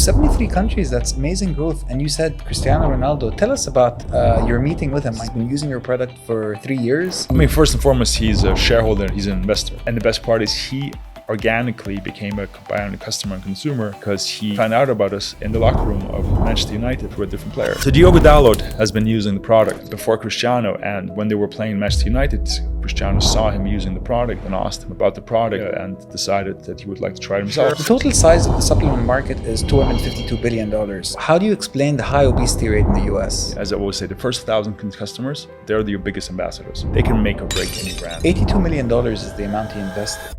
73 countries, that's amazing growth. And you said Cristiano Ronaldo. Tell us about your meeting with him. I've been using your product for 3 years. I mean, first and foremost, he's a shareholder, he's an investor. And the best part is he organically became a Bionic customer and consumer because he found out about us in the locker room of Manchester United with a different player. So Diogo Dalot has been using the product before Cristiano, and when they were playing Manchester United, Cristiano saw him using the product and asked him about the product and decided that he would like to try it himself. The total size of the supplement market is $252 billion. How do you explain the high obesity rate in the US? As I always say, the first 1,000 customers, they're your biggest ambassadors. They can make or break any brand. $82 million is the amount he invested.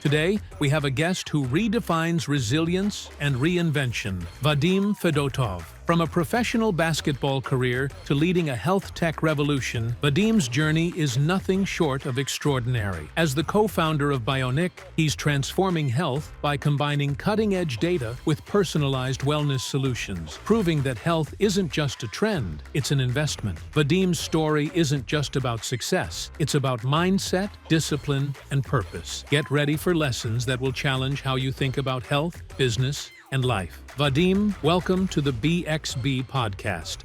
Today, we have a guest who redefines resilience and reinvention, Vadim Fedotov. From a professional basketball career to leading a health tech revolution, Vadim's journey is nothing short of extraordinary. As the co-founder of Bionic, he's transforming health by combining cutting-edge data with personalized wellness solutions, proving that health isn't just a trend, it's an investment. Vadim's story isn't just about success, it's about mindset, discipline, and purpose. Get ready for lessons that will challenge how you think about health, business, and life. Vadim, welcome to the BXB podcast.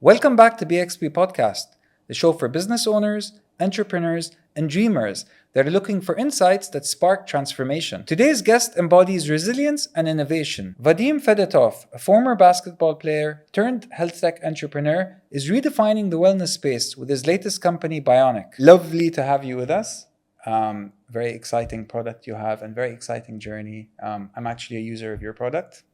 Welcome back to BXB Podcast, the show for business owners, entrepreneurs, and dreamers that are looking for insights that spark transformation. Today's guest embodies resilience and innovation. Vadim Fedotov, a former basketball player turned health tech entrepreneur, is redefining the wellness space with his latest company, Bionic. Lovely to have you with us. Very exciting product you have and very exciting journey. I'm actually a user of your product.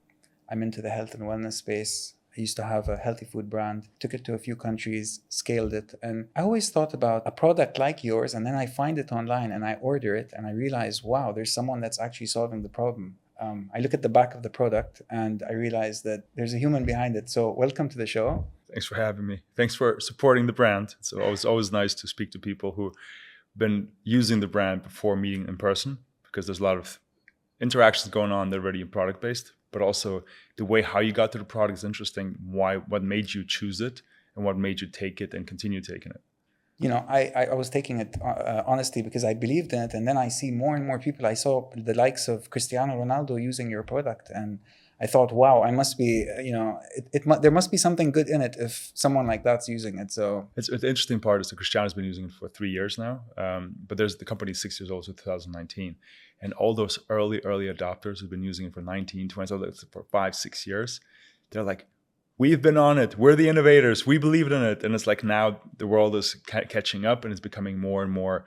I'm into the health and wellness space. I used to have a healthy food brand, took it to a few countries, scaled it. And I always thought about a product like yours, and then I find it online and I order it and I realize, wow, there's someone that's actually solving the problem. I look at the back of the product and I realize that there's a human behind it. So welcome to the show. Thanks for having me. Thanks for supporting the brand. It's always nice to speak to people who've been using the brand before meeting in person, because there's a lot of interactions going on that are already product-based. But also the way how you got to the product is interesting. What made you choose it and what made you take it and continue taking it? You know, I was taking it honestly because I believed in it. And then I see more and more people. I saw the likes of Cristiano Ronaldo using your product. And I thought, wow, I must be, there must be something good in it if someone like that's using it. So it's the interesting part is that Cristiano's been using it for 3 years now. But the company is 6 years old, so 2019. And all those early adopters who've been using it for 19, 20, so for 5-6 years, they're like, we've been on it. We're the innovators. We believed in it. And it's like now the world is catching up and it's becoming more and more,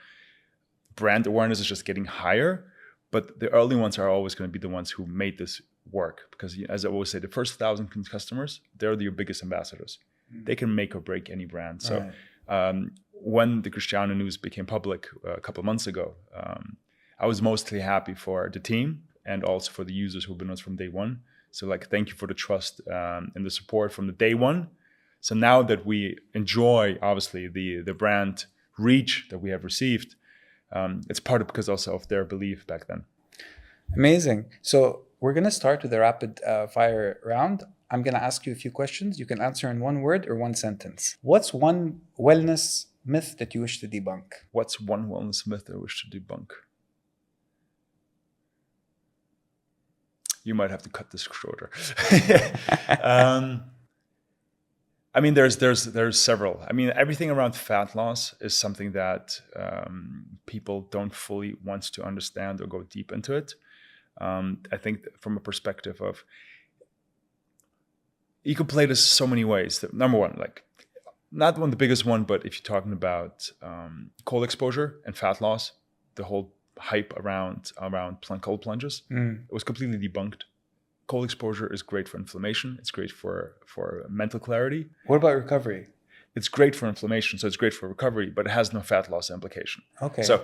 brand awareness is just getting higher. But the early ones are always going to be the ones who made this work. Because as I always say, the first 1,000 customers, they're your biggest ambassadors. They can make or break any brand. So when the Cristiano news became public a couple of months ago, I was mostly happy for the team and also for the users who've been with us from day one. So thank you for the trust and the support from the day one. So now that we enjoy, obviously, the brand reach that we have received, it's part of because also of their belief back then. Amazing. So we're going to start with a rapid fire round. I'm going to ask you a few questions. You can answer in one word or one sentence. What's one wellness myth that you wish to debunk? What's one wellness myth I wish to debunk? You might have to cut this shorter. I mean, there's several. I mean, everything around fat loss is something that people don't fully want to understand or go deep into it. I think from a perspective of, you can play this so many ways. Number one, not one of the biggest one, but if you're talking about cold exposure and fat loss, the whole hype around cold plunges, it was completely debunked. Cold exposure is great for inflammation. It's great for mental clarity. What about recovery? It's great for inflammation, so it's great for recovery, but it has no fat loss implication. Okay. So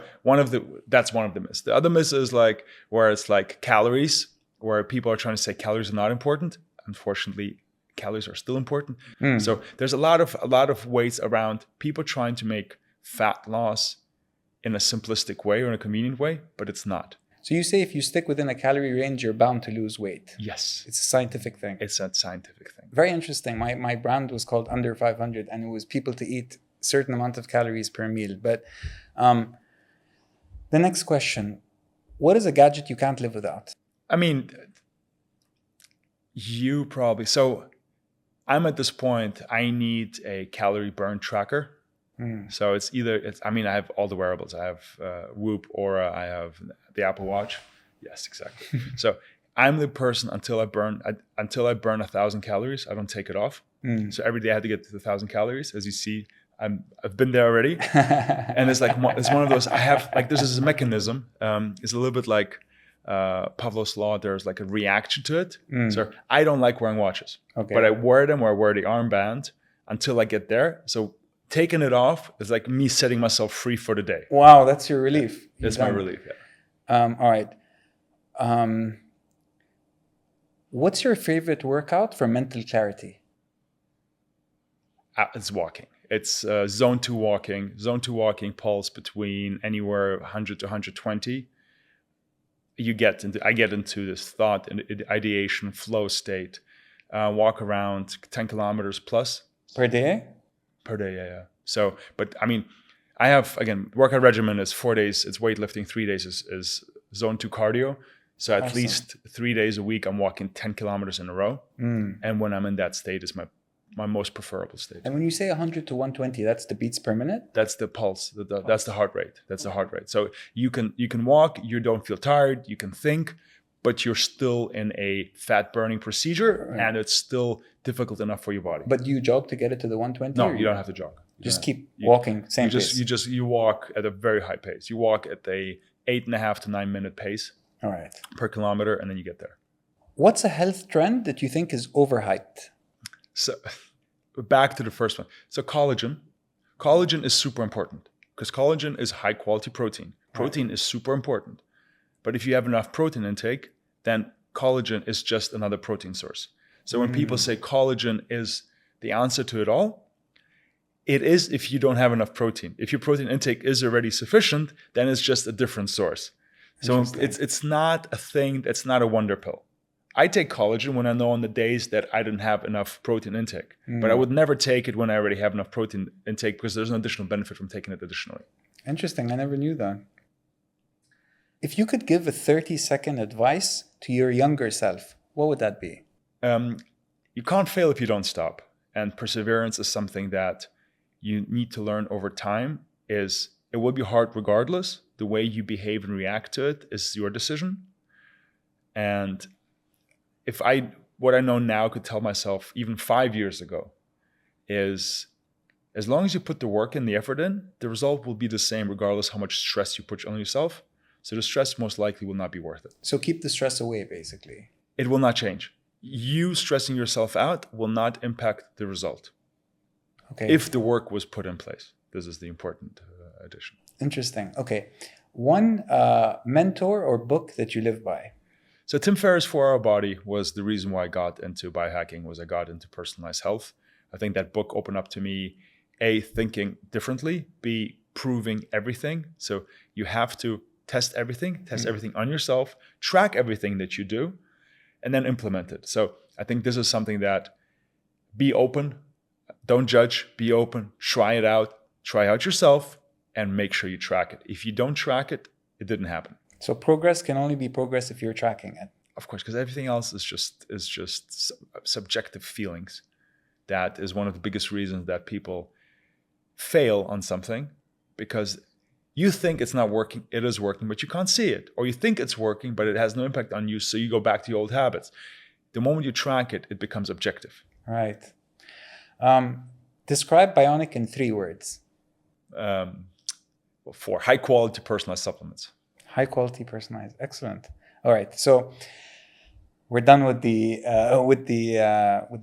that's one of the myths. The other myth is where it's calories, where people are trying to say calories are not important. Unfortunately, calories are still important. So there's a lot of ways around people trying to make fat loss in a simplistic way or in a convenient way, but it's not. So you say if you stick within a calorie range, you're bound to lose weight. Yes. It's a scientific thing. It's a scientific thing. Very interesting. My brand was called Under 500, and it was people to eat a certain amount of calories per meal. But the next question, what is a gadget you can't live without? I mean, you probably... So I'm at this point, I need a calorie burn tracker. So it's either, I have all the wearables. I have Whoop, Aura, I have the Apple Watch. Yes, exactly. So I'm the person until I burn 1,000 calories, I don't take it off. So every day I have to get to 1,000 calories. As you see, I've been there already. And it's one of those, this is a mechanism. It's a little bit like Pavlov's law. There's like a reaction to it. So I don't like wearing watches, but I wear them, or I wear the armband until I get there. So taking it off is like me setting myself free for the day. Wow, that's your relief. That's my relief, yeah. All right. What's your favorite workout for mental clarity? It's walking. It's zone 2 walking. Zone 2 walking pulse between anywhere 100 to 120. I get into this thought and ideation flow state. Walk around 10 kilometers plus. Per day? Per day, yeah. So, but I have, again, workout regimen is 4 days, it's weightlifting, 3 days is zone 2 cardio. So at least 3 days a week, I'm walking 10 kilometers in a row. And when I'm in that state, is my most preferable state. And when you say 100 to 120, that's the beats per minute? That's the pulse. That's the heart rate. That's the heart rate. So you can walk, you don't feel tired, you can think, but you're still in a fat burning procedure, and it's still difficult enough for your body. But do you jog to get it to the 120? No, you don't have to jog. Just keep walking, same pace. You walk at a very high pace. You walk at a 8.5 to 9 minute pace. All right. Per kilometer, and then you get there. What's a health trend that you think is overhyped? So back to the first one. So collagen. Collagen is super important because collagen is high quality protein. Protein is super important. But if you have enough protein intake, then collagen is just another protein source. So when people say collagen is the answer to it all, it is if you don't have enough protein. If your protein intake is already sufficient, then it's just a different source. So it's not a thing, it's not a wonder pill. I take collagen when I know on the days that I didn't have enough protein intake. But I would never take it when I already have enough protein intake because there's an additional benefit from taking it additionally. Interesting. I never knew that. If you could give a 30-second advice to your younger self, what would that be? You can't fail if you don't stop. And perseverance is something that you need to learn over time. It will be hard regardless. The way you behave and react to it is your decision. And what I know now could tell myself even 5 years ago is, as long as you put the work and the effort in, the result will be the same regardless how much stress you put on yourself. So the stress most likely will not be worth it. So keep the stress away, basically. It will not change. You stressing yourself out will not impact the result. Okay. If the work was put in place. This is the important addition. Interesting. Okay. One mentor or book that you live by? So Tim Ferriss' 4 Hour Body was the reason why I got into biohacking, was I got into personalized health. I think that book opened up to me, A, thinking differently, B, proving everything. So you have to test everything on yourself, track everything that you do, and then implement it. So I think this is something that, be open, don't judge, be open, try out yourself, and make sure you track it. If you don't track it, it didn't happen. So progress can only be progress if you're tracking it. Of course, because everything else is just subjective feelings. That is one of the biggest reasons that people fail on something, because you think it's not working, it is working, but you can't see it. Or you think it's working, but it has no impact on you, so you go back to your old habits. The moment you track it, it becomes objective. Right. Describe Bionic in 3 words. 4 high quality personalized supplements. High quality personalized. Excellent. All right. So we're done with the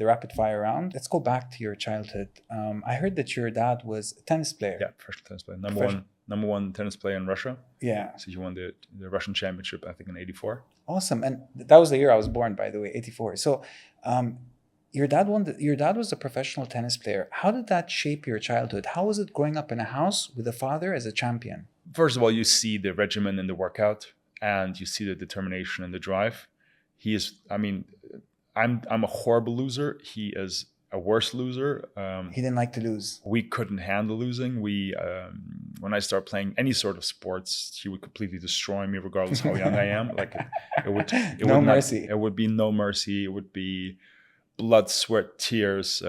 rapid fire round. Let's go back to your childhood. I heard that your dad was a tennis player. Yeah, professional tennis player. Number one tennis player in Russia. Yeah. So he won the Russian championship, I think, in '84. Awesome. And that was the year I was born, by the way, '84. So your dad was a professional tennis player. How did that shape your childhood? How was it growing up in a house with a father as a champion? First of all, you see the regimen in the workout, and you see the determination and the drive. He is, I mean, I'm a horrible loser. He is a worse loser. He didn't like to lose. We couldn't handle losing. When I start playing any sort of sports, he would completely destroy me, regardless how young I am. Like it would mercy. It would be no mercy. It would be blood, sweat, tears.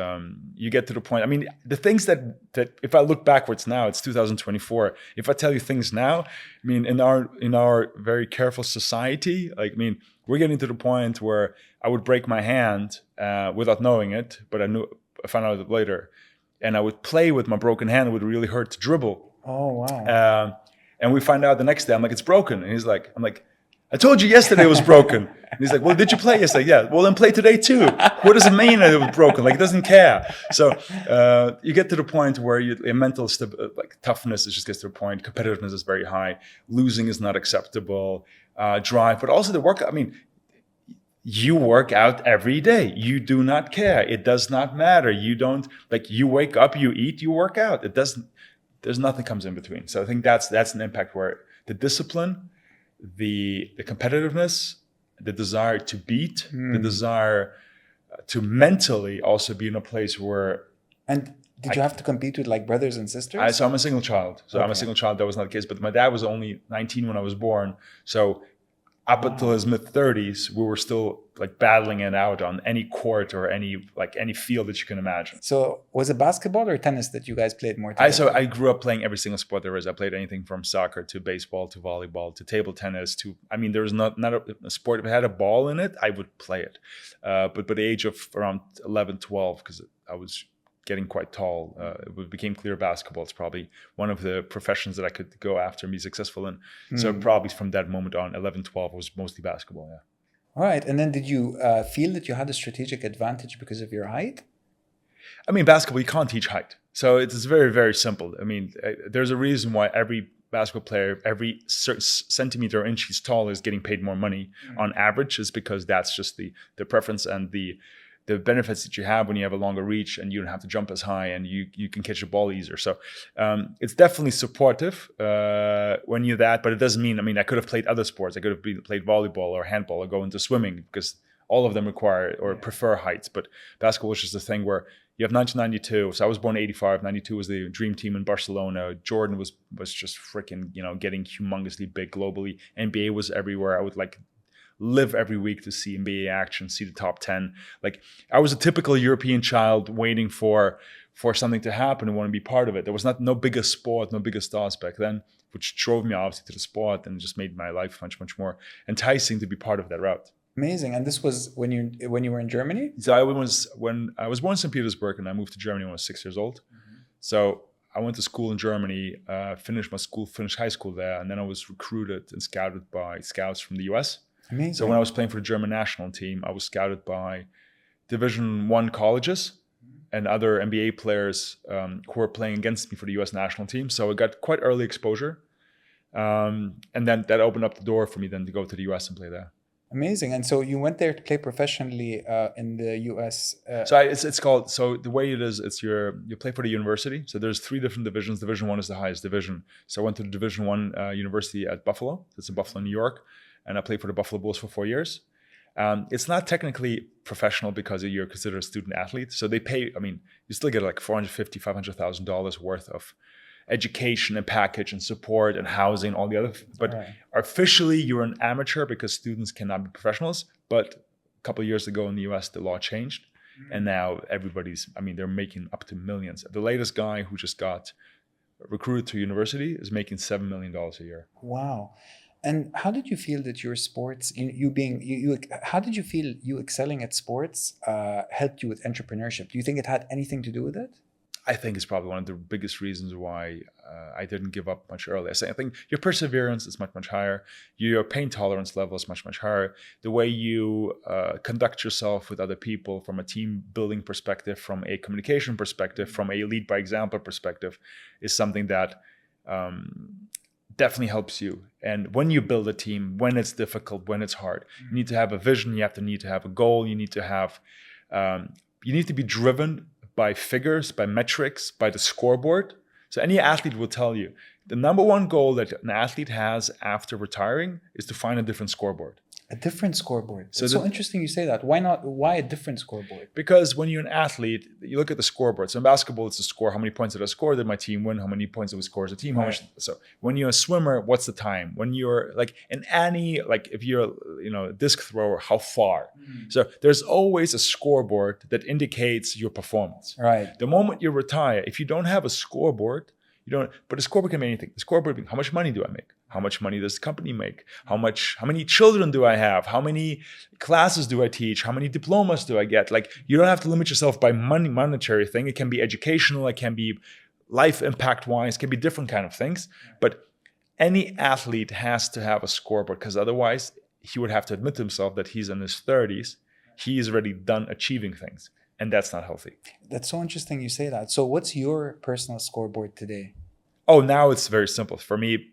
You get to the point. I mean, the things that if I look backwards now, it's 2024. If I tell you things now, I mean, in our very careful society, like, I mean, we're getting to the point where I would break my hand without knowing it, but I found out later, and I would play with my broken hand. It would really hurt to dribble. Oh wow! And we find out the next day. I'm like, it's broken, and he's like, I'm like, I told you yesterday it was broken. And he's like, well, did you play yesterday? Yeah. Well, then play today too. What does it mean that it was broken? Like, it doesn't care. So you get to the point where your mental toughness just gets to a point. Competitiveness is very high. Losing is not acceptable. Drive, but also the work. I mean, you work out every day. You do not care. It does not matter. You don't, like, you wake up, you eat, you work out. It doesn't, there's nothing comes in between. So I think that's an impact where the discipline, the competitiveness, the desire to beat, the desire to mentally also be in a place where. And did you have to compete with like brothers and sisters? So I'm a single child. So Okay. I'm a single child. That was not the case. But my dad was only 19 when I was born. So up until his mid-30s, we were still like battling it out on any court or any field that you can imagine. So was it basketball or tennis that you guys played more together? I grew up playing every single sport there is. I played anything from soccer to baseball to volleyball to table tennis to, I mean, there was not a sport. If it had a ball in it, I would play it. But by the age of around 11, 12, because I was getting quite tall, it became clear basketball is probably one of the professions that I could go after and be successful in. So probably from that moment on, 11, 12 was mostly basketball, yeah. All right. And then did you feel that you had a strategic advantage because of your height? I mean, basketball, you can't teach height. So it's very, very simple. I mean, there's a reason why every basketball player, every centimeter or inch he's tall is getting paid more money on average, is because that's just the preference and the benefits that you have when you have a longer reach and you don't have to jump as high and you can catch the ball easier. So it's definitely supportive when you're that, but it doesn't mean, I mean, I could have played other sports. I could have played volleyball or handball or go into swimming because all of them require or prefer heights. But basketball is just a thing where you have 1992. So I was born in 85. 92 was the dream team in Barcelona. Jordan was just freaking, getting humongously big globally. NBA was everywhere. I would live every week to see NBA action, see the top 10. Like, I was a typical European child waiting for something to happen and want to be part of it. There was no bigger sport, no bigger stars back then, which drove me obviously to the sport and just made my life much, much more enticing to be part of that route. Amazing. And this was when you were in Germany? So when I was born in St. Petersburg and I moved to Germany when I was 6 years old. So I went to school in Germany, finished high school there, and then I was recruited and scouted by scouts from the US. Amazing. So when I was playing for the German national team, I was scouted by Division I colleges and other NBA players who were playing against me for the US national team. So I got quite early exposure. And then that opened up the door for me then to go to the US and play there. Amazing. And so you went there to play professionally in the US. So it's called, so the way it is, it's you play for the university. So there's 3 different divisions. Division 1 is the highest division. So I went to the Division 1 university at Buffalo. It's in Buffalo, New York. And I played for the Buffalo Bulls for 4 years. It's not technically professional because you're considered a student athlete. So they pay, I mean, you still get like $450,000, $500,000 worth of education and package and support and housing, all the other. But officially you're an amateur because students cannot be professionals. But a couple of years ago in the US, the law changed. And now they're making up to millions. The latest guy who just got recruited to university is making $7 million a year. Wow. And how did you feel that your sports, how did you feel you excelling at sports helped you with entrepreneurship? Do you think it had anything to do with it? I think it's probably one of the biggest reasons why I didn't give up much earlier. I think your perseverance is much, much higher. Your pain tolerance level is much, much higher. The way you conduct yourself with other people from a team building perspective, from a communication perspective, from a lead by example perspective is something that definitely helps you. And when you build a team, when it's difficult, when it's hard, you need to have a vision. You need to have a goal. You need to be driven by figures, by metrics, by the scoreboard. So any athlete will tell you, The number one goal that an athlete has after retiring is to find a different scoreboard. A different scoreboard. So It's so interesting you say that. Why not? Why a different scoreboard? Because when you're an athlete, you look at the scoreboard. So in basketball, it's a score. How many points did I score? Did my team win? How many points did we score as a team? How much? So when you're a swimmer, what's the time? When you're like in any, like if you're, a disc thrower, how far? So there's always a scoreboard that indicates your performance. Right. The moment you retire, if you don't have a scoreboard, but a scoreboard can be anything. The scoreboard can be, how much money do I make? How much money does the company make? How many children do I have? How many classes do I teach? How many diplomas do I get? Like, you don't have to limit yourself by monetary thing. It can be educational. It can be life impact wise. It can be different kind of things. But any athlete has to have a scoreboard, because otherwise he would have to admit to himself that he's in his 30s. He is already done achieving things. And that's not healthy. That's so interesting you say that. So what's your personal scoreboard today? Oh, now it's very simple. For me,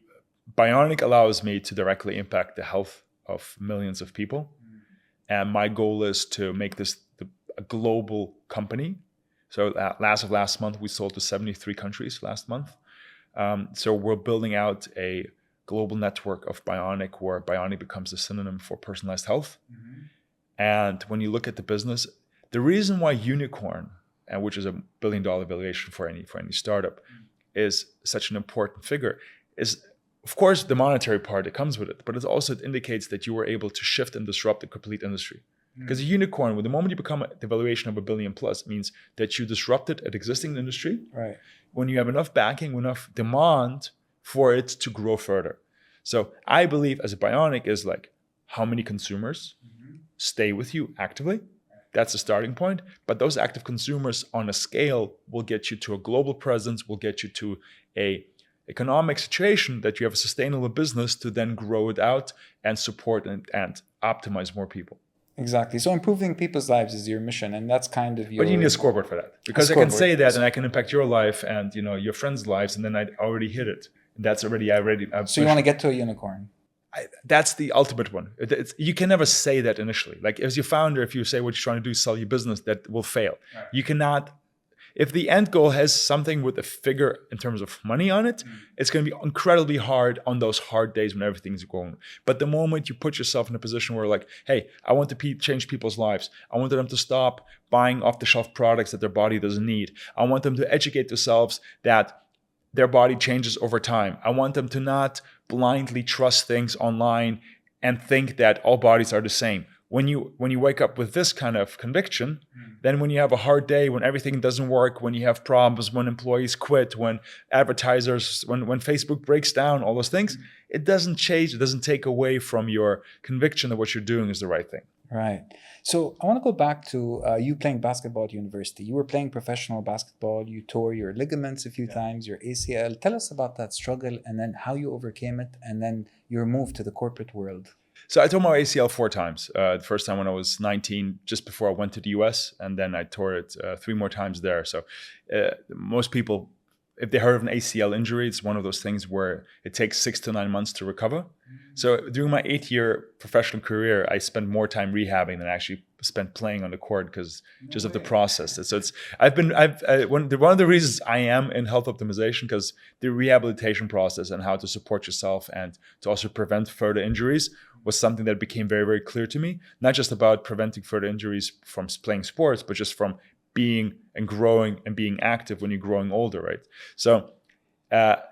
Bionic allows me to directly impact the health of millions of people. And my goal is to make this a global company. So last month, we sold to 73 countries last month. So we're building out a global network of Bionic, where Bionic becomes a synonym for personalized health. And when you look at the business, the reason why unicorn, and which is $1 billion valuation for any startup, is such an important figure is, of course, the monetary part that comes with it, but it indicates that you were able to shift and disrupt the complete industry. Because a unicorn, with the moment you become the valuation of $1 billion plus, means that you disrupted an existing industry. Right. When you have enough backing, enough demand for it to grow further. So I believe as a Bionic is like, how many consumers stay with you actively? That's the starting point. But those active consumers on a scale will get you to a global presence, will get you to a economic situation that you have a sustainable business to then grow it out and support and optimize more people. Exactly. So improving people's lives is your mission, and that's kind of your... But you need a scoreboard for that. Because I can say that and I can impact your life and your friends' lives, and then I already hit it. That's already, So you want to get to a unicorn? That's the ultimate one. You can never say that initially. Like as your founder, if you say what you're trying to do is sell your business, that will fail. Right. You cannot, if the end goal has something with a figure in terms of money on it, it's going to be incredibly hard on those hard days when everything's going. But the moment you put yourself in a position where like, hey, I want to change people's lives. I want them to stop buying off-the-shelf products that their body doesn't need. I want them to educate themselves that their body changes over time. I want them to not blindly trust things online and think that all bodies are the same. When you wake up with this kind of conviction, then when you have a hard day, when everything doesn't work, when you have problems, when employees quit, when advertisers, when Facebook breaks down, all those things, it doesn't change. It doesn't take away from your conviction that what you're doing is the right thing. Right. So I want to go back to you playing basketball at university. You were playing professional basketball. You tore your ligaments a few times, your ACL. Tell us about that struggle and then how you overcame it and then your move to the corporate world. So I tore my ACL 4 times. The first time when I was 19, just before I went to the US, and then I tore it 3 more times there. So most people, if they heard of an ACL injury, it's one of those things where it takes 6 to 9 months to recover. So during my 8-year professional career, I spent more time rehabbing than I actually spent playing on the court because of the process. So one of the reasons I am in health optimization, because the rehabilitation process and how to support yourself and to also prevent further injuries was something that became very, very clear to me. Not just about preventing further injuries from playing sports, but just from being and growing and being active when you're growing older, right? So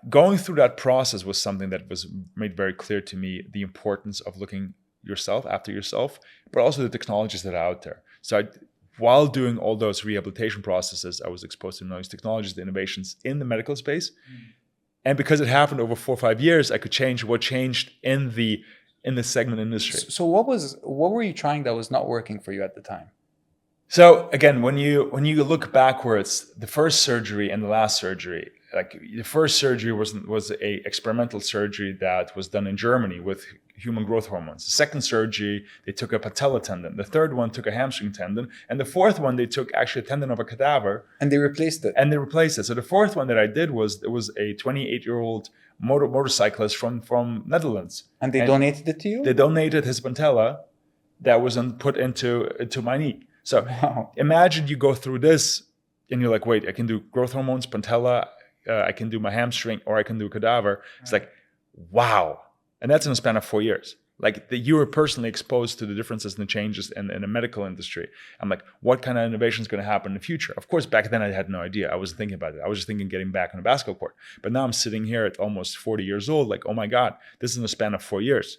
going through that process was something that was made very clear to me, the importance of looking after yourself, but also the technologies that are out there. So while doing all those rehabilitation processes, I was exposed to those technologies, the innovations in the medical space. And because it happened over 4 or 5 years, I could change what changed in the segment industry. So what were you trying that was not working for you at the time? So again, when you look backwards, the first surgery and the last surgery, like the first surgery was a experimental surgery that was done in Germany with human growth hormones. The second surgery, they took a patella tendon. The third one took a hamstring tendon. And the fourth one, they took actually a tendon of a cadaver. And they replaced it. So the fourth one that I did was a 28-year-old motorcyclist from Netherlands. And they donated it to you? They donated his patella that was put into my knee. So wow. Imagine you go through this and you're like, wait, I can do growth hormones, patella, I can do my hamstring, or I can do cadaver. It's like, wow. And that's in a span of 4 years. Like you were personally exposed to the differences and the changes in the medical industry. I'm like, what kind of innovation is going to happen in the future? Of course, back then I had no idea. I wasn't thinking about it. I was just thinking getting back on the basketball court. But now I'm sitting here at almost 40 years old, like, oh my God, this is in a span of 4 years.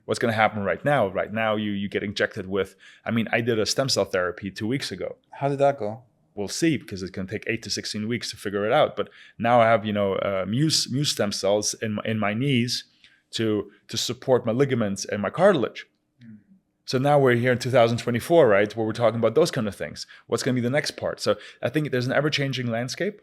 What's going to happen right now? Right now, you get injected with, I did a stem cell therapy 2 weeks ago. How did that go? We'll see, because it can take 8 to 16 weeks to figure it out. But now I have, muse stem cells in my knees to support my ligaments and my cartilage. So now we're here in 2024, right, where we're talking about those kind of things. What's going to be the next part? So I think there's an ever-changing landscape,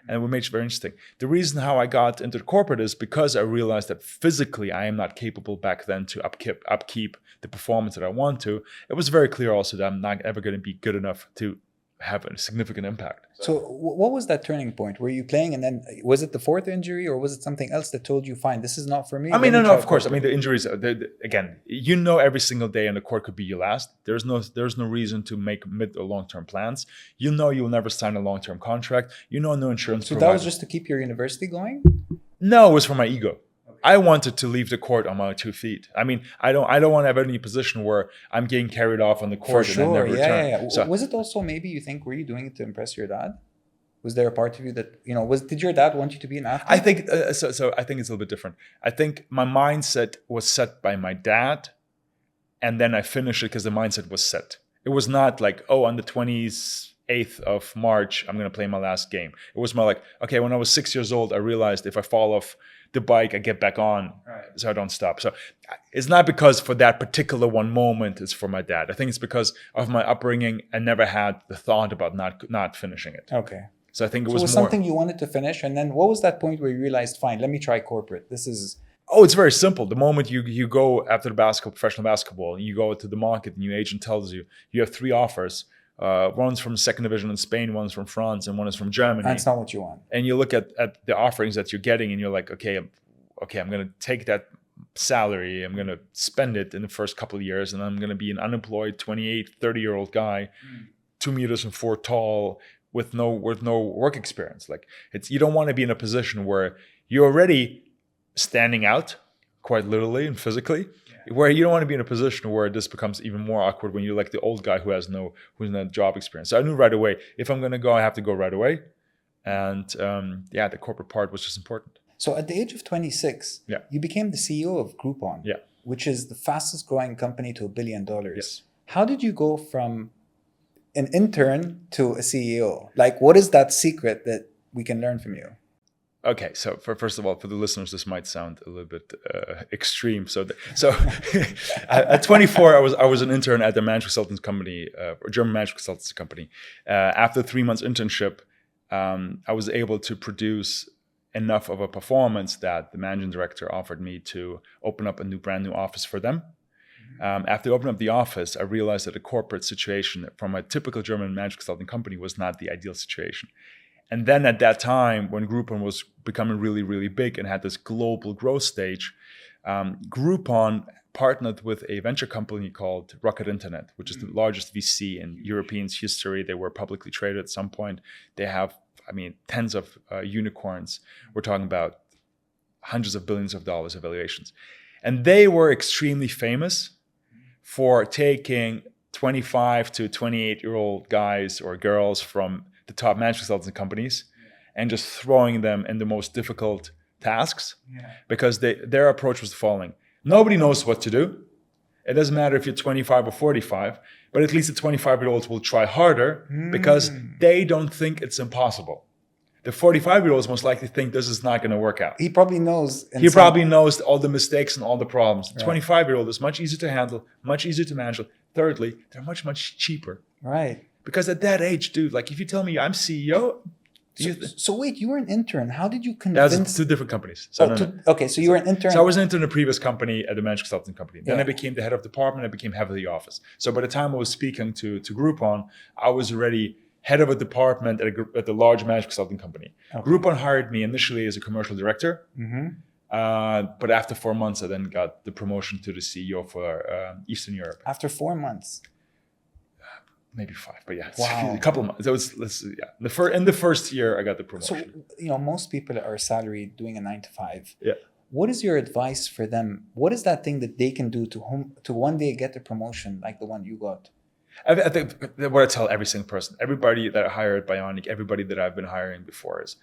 and what makes it very interesting. The reason how I got into the corporate is because I realized that physically I am not capable back then to upkeep the performance that I want to. It was very clear also that I'm not ever going to be good enough to have a significant impact. So what was that turning point? Were you playing, and then was it the fourth injury, or was it something else that told you, fine, this is not for me? No, of course. The injuries, again, every single day on the court could be your last. There's no reason to make mid or long-term plans. You'll never sign a long-term contract. No insurance So provider. that was just to keep your university going? No, it was for my ego. I wanted to leave the court on my 2 feet. I don't want to have any position where I'm getting carried off on the court For sure, and then never return. yeah. So, was it also maybe you think, were you doing it to impress your dad? Was there a part of you that, did your dad want you to be an athlete? I think, so I think it's a little bit different. I think my mindset was set by my dad, and then I finished it because the mindset was set. It was not like, on the 28th of March, I'm going to play my last game. It was more like, okay, when I was 6 years old, I realized if I fall off the bike, I get back on, so I don't stop. So it's not because for that particular one moment it's for my dad. I think it's because of my upbringing. I never had the thought about not finishing it. Okay. So I think it was more something you wanted to finish, and then what was that point where you realized, fine, let me try corporate? This is... Oh, it's very simple. The moment you go after the professional basketball, you go to the market and your agent tells you have 3 offers. One's from second division in Spain, one's from France, and one is from Germany. That's not what you want. And you look at the offerings that you're getting, and you're like, okay, I'm going to take that salary. I'm going to spend it in the first couple of years, and I'm going to be an unemployed 28, 30-year-old guy, 2 meters and 4 tall, with no work experience. Like you don't want to be in a position where you're already standing out, quite literally and physically. Where you don't want to be in a position where this becomes even more awkward when you're like the old guy who's no job experience. So I knew right away, if I'm going to go, I have to go right away. And the corporate part was just important. So at the age of 26, you became the CEO of Groupon, which is the fastest growing company to $1 billion. Yes. How did you go from an intern to a CEO? Like, what is that secret that we can learn from you? Okay, so first of all, for the listeners, this might sound a little bit extreme. So at 24, I was an intern at the management consultants company, German management consultants company. After 3 months internship, I was able to produce enough of a performance that the managing director offered me to open up a brand new office for them. After opening up the office, I realized that the corporate situation from a typical German management consulting company was not the ideal situation. And then at that time, when Groupon was becoming really, really big and had this global growth stage, Groupon partnered with a venture company called Rocket Internet, which is the largest VC in Europeans' history. They were publicly traded at some point. They have, tens of unicorns. We're talking about hundreds of billions of dollars of valuations. And they were extremely famous for taking 25 to 28-year-old guys or girls from the top management consulting companies and just throwing them in the most difficult tasks because their approach was the following. Nobody knows what to do. It doesn't matter if you're 25 or 45, but at least the 25-year-olds will try harder because they don't think it's impossible. The 45-year-olds most likely think this is not going to work out. He probably knows. He probably knows all the mistakes and all the problems. The Right. 25-year-old is much easier to handle, much easier to manage. Thirdly, they're much, much cheaper. Right. Because at that age, dude, like if you tell me I'm CEO, So wait, you were an intern. How did you convince? that's 2 different companies. So, Okay, so you were an intern. So I was an intern in a previous company at the management consulting company. Then Yeah. I became the head of department. I became head of the office. So by the time I was speaking to Groupon, I was already head of a department at the large management consulting company. Okay. Groupon hired me initially as a commercial director. Mm-hmm. But after 4 months, I then got the promotion to the CEO for Eastern Europe. After 4 months. maybe 5, but yeah, it's Wow. a couple of months. So in the first year, I got the promotion. So, most people are salaried doing a 9 to 5. Yeah. What is your advice for them? What is that thing that they can do to one day get a promotion like the one you got? I think what I tell every single person, everybody that I hire at Bionic, everybody that I've been hiring before is,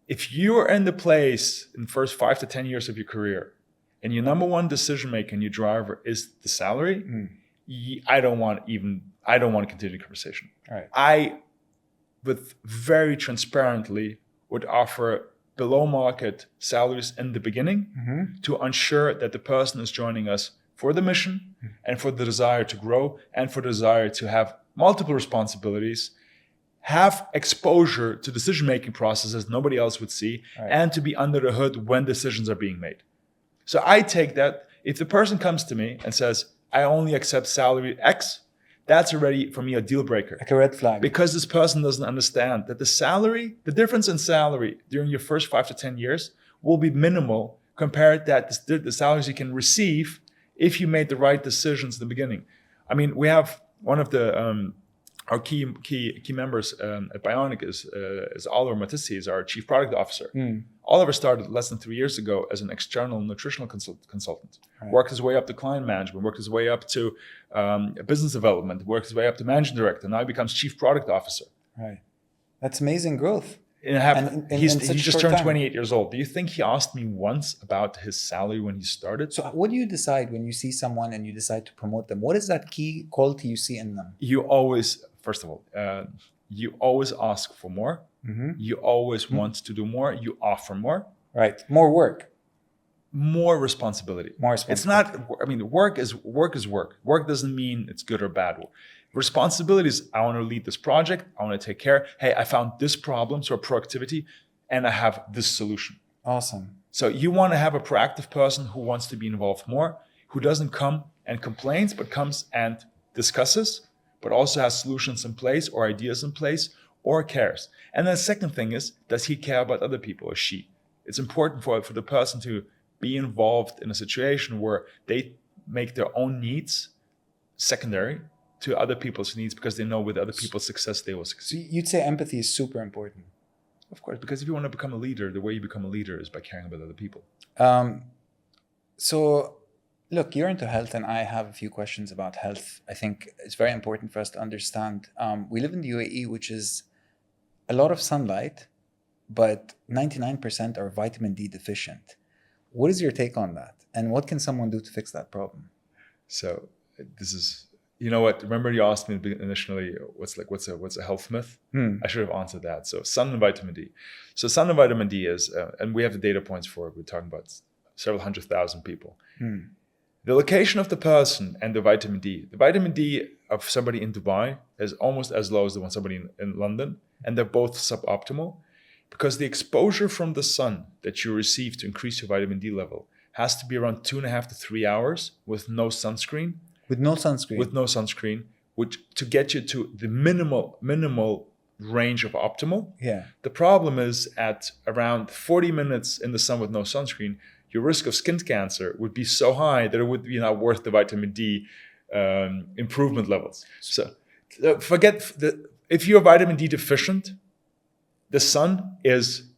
if you're in the place in the first 5 to 10 years of your career and your number one decision maker and your driver is the salary, I don't want to continue the conversation. Right. I would very transparently would offer below market salaries in the beginning to ensure that the person is joining us for the mission and for the desire to grow and for the desire to have multiple responsibilities, have exposure to decision-making processes nobody else would see, and to be under the hood when decisions are being made. So I take that, if the person comes to me and says, I only accept salary X, that's already, for me, a deal breaker. Like a red flag. Because this person doesn't understand that the difference in salary during your first 5 to 10 years will be minimal compared to the salaries you can receive if you made the right decisions in the beginning. I mean, we have one of our key members at Bionic is Oliver Matissi, is our chief product officer. Oliver started less than 3 years ago as an external nutritional consultant. Worked his way up to client management, worked his way up to business development, worked his way up to managing director. Now he becomes chief product officer. Right. That's amazing growth. He just turned 28 years old. Do you think he asked me once about his salary when he started? So what do you decide when you see someone and you decide to promote them? What is that key quality you see in them? You always, first of all, you always ask for more. You always want to do more. You offer more. Right. More work. More responsibility. More responsibility. It's not, I mean, work is work. Work doesn't mean it's good or bad. Responsibilities, I want to lead this project. I want to take care. Hey, I found this problem, so productivity, and I have this solution. Awesome. So you want to have a proactive person who wants to be involved more, who doesn't come and complains, but comes and discusses, but also has solutions in place or ideas in place or cares. And then the second thing is, does he care about other people or she? It's important for the person to be involved in a situation where they make their own needs secondary to other people's needs because they know with other people's success they will succeed. So you'd say empathy is super important. Of course, because if you want to become a leader, the way you become a leader is by caring about other people. So look, you're into health and I have a few questions about health. I think it's very important for us to understand. We live in the UAE, which is a lot of sunlight, but 99% are vitamin D deficient. What is your take on that? And what can someone do to fix that problem? So this is, you know what? Remember you asked me initially, what's a health myth? I should have answered that. So sun and vitamin D. So sun and vitamin D is, and we have the data points for it. We're talking about several 100,000 people. The location of the person and the vitamin D of somebody in Dubai is almost as low as the one somebody in London, and they're both suboptimal because the exposure from the sun that you receive to increase your vitamin D level has to be around 2.5 to 3 hours with no sunscreen. With no sunscreen, which to get you to the minimal range of optimal. Yeah. The problem is at around 40 minutes in the sun with no sunscreen, your risk of skin cancer would be so high that it would be not worth the vitamin D improvement levels. So if you're vitamin D deficient, the sun is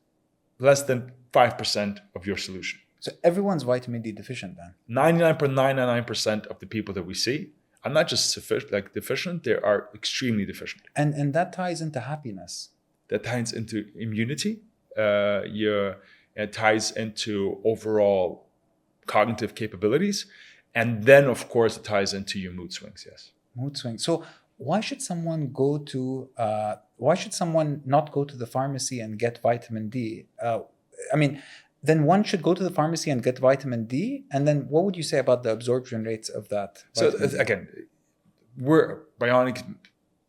less than 5% of your solution. So everyone's vitamin D deficient then? 99.999% of the people that we see are not just deficient, they are extremely deficient. And that ties into happiness. That ties into immunity. It ties into overall cognitive capabilities. And then, of course, it ties into your mood swings, yes. Mood swings. So why should someone not go to the pharmacy and get vitamin D? Then one should go to the pharmacy and get vitamin D. And then what would you say about the absorption rates of that? So again, we're Bionic.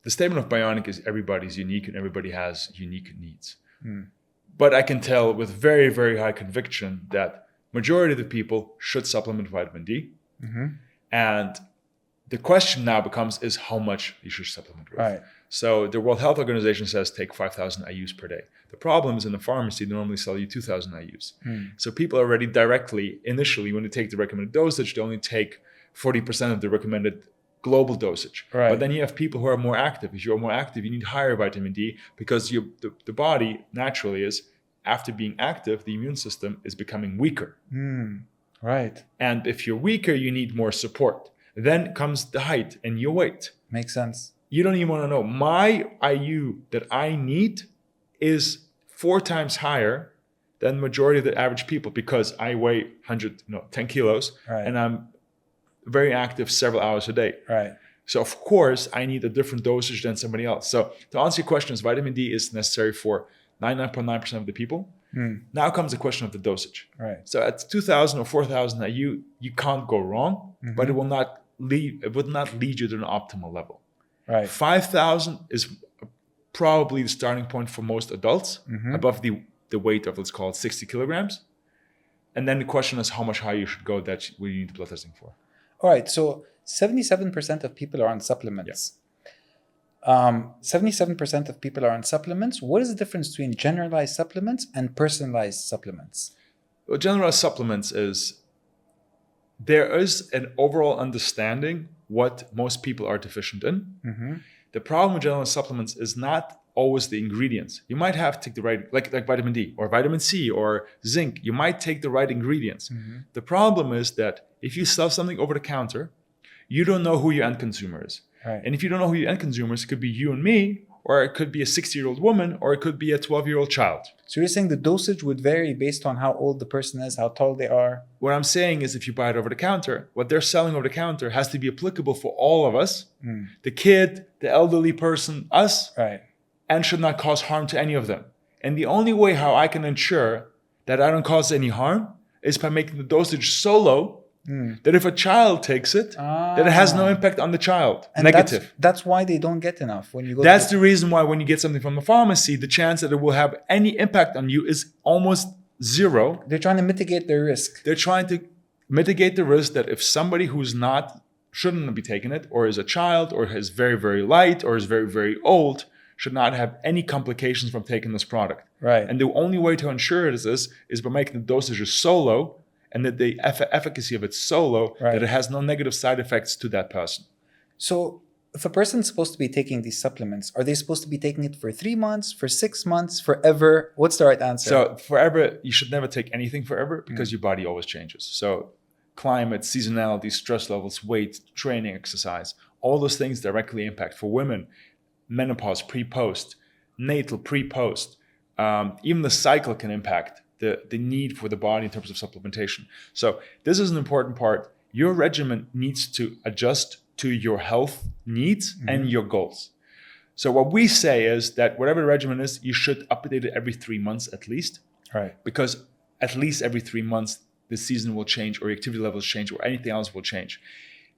The statement of Bionic is everybody's unique and everybody has unique needs. But I can tell with very, very high conviction that majority of the people should supplement vitamin D. And the question now becomes is how much you should supplement with. Right. So the World Health Organization says take 5,000 IUs per day. The problem is in the pharmacy, they normally sell you 2,000 IUs. So people already initially, when they take the recommended dosage, they only take 40% of the recommended global dosage. Right. But then you have people who are more active. If you're more active, you need higher vitamin D because the body naturally is, after being active, the immune system is becoming weaker. Right. And if you're weaker, you need more support. Then comes the height and your weight. Makes sense. You don't even want to know. My IU that I need is 4 times higher than the majority of the average people because I weigh 10 kilos Right. and I'm very active several hours a day. Right. So of course I need a different dosage than somebody else. So to answer your questions, vitamin D is necessary for 99.9% of the people. Now comes the question of the dosage. Right. So at 2,000 or 4,000 IU, you can't go wrong, but it would not lead you to an optimal level. Right. 5,000 is probably the starting point for most adults, above the weight of, let's call it 60 kilograms. And then the question is how much higher you should go that we need blood testing for. All right. So 77% of people are on supplements. 77% of people are on supplements. What is the difference between generalized supplements and personalized supplements? Well, generalized supplements is there is an overall understanding what most people are deficient in. The problem with generalized supplements is not always the ingredients. You might have to take the right, like vitamin D or vitamin C or zinc. You might take the right ingredients. The problem is that if you sell something over the counter, you don't know who your end consumer is. Right. And if you don't know who your end consumer is, it could be you and me, or it could be a 60-year-old woman, or it could be a 12-year-old child. So you're saying the dosage would vary based on how old the person is, how tall they are? What I'm saying is if you buy it over the counter, what they're selling over the counter has to be applicable for all of us, the kid, the elderly person, us, Right. and should not cause harm to any of them. And the only way how I can ensure that I don't cause any harm is by making the dosage so low that if a child takes it, that it has no impact on the child. And Negative. That's why they don't get enough when you go. That's the reason why when you get something from the pharmacy, the chance that it will have any impact on you is almost zero. They're trying to mitigate their risk. They're trying to mitigate the risk that if somebody who's shouldn't be taking it, or is a child, or is very, very light, or is very, very old, should not have any complications from taking this product. Right. And the only way to ensure this is by making the dosages so low and that the efficacy of it so low that it has no negative side effects to that person. So if a person's supposed to be taking these supplements, are they supposed to be taking it for 3 months, for 6 months, forever? What's the right answer? So forever, you should never take anything forever because your body always changes. So climate, seasonality, stress levels, weight, training, exercise, all those things directly impact. For women, menopause, pre-post, natal, pre-post, even the cycle can impact the need for the body in terms of supplementation. So this is an important part. Your regimen needs to adjust to your health needs and your goals. So what we say is that whatever the regimen is, you should update it every 3 months at least. Right. Because at least every 3 months, the season will change or your activity levels change or anything else will change.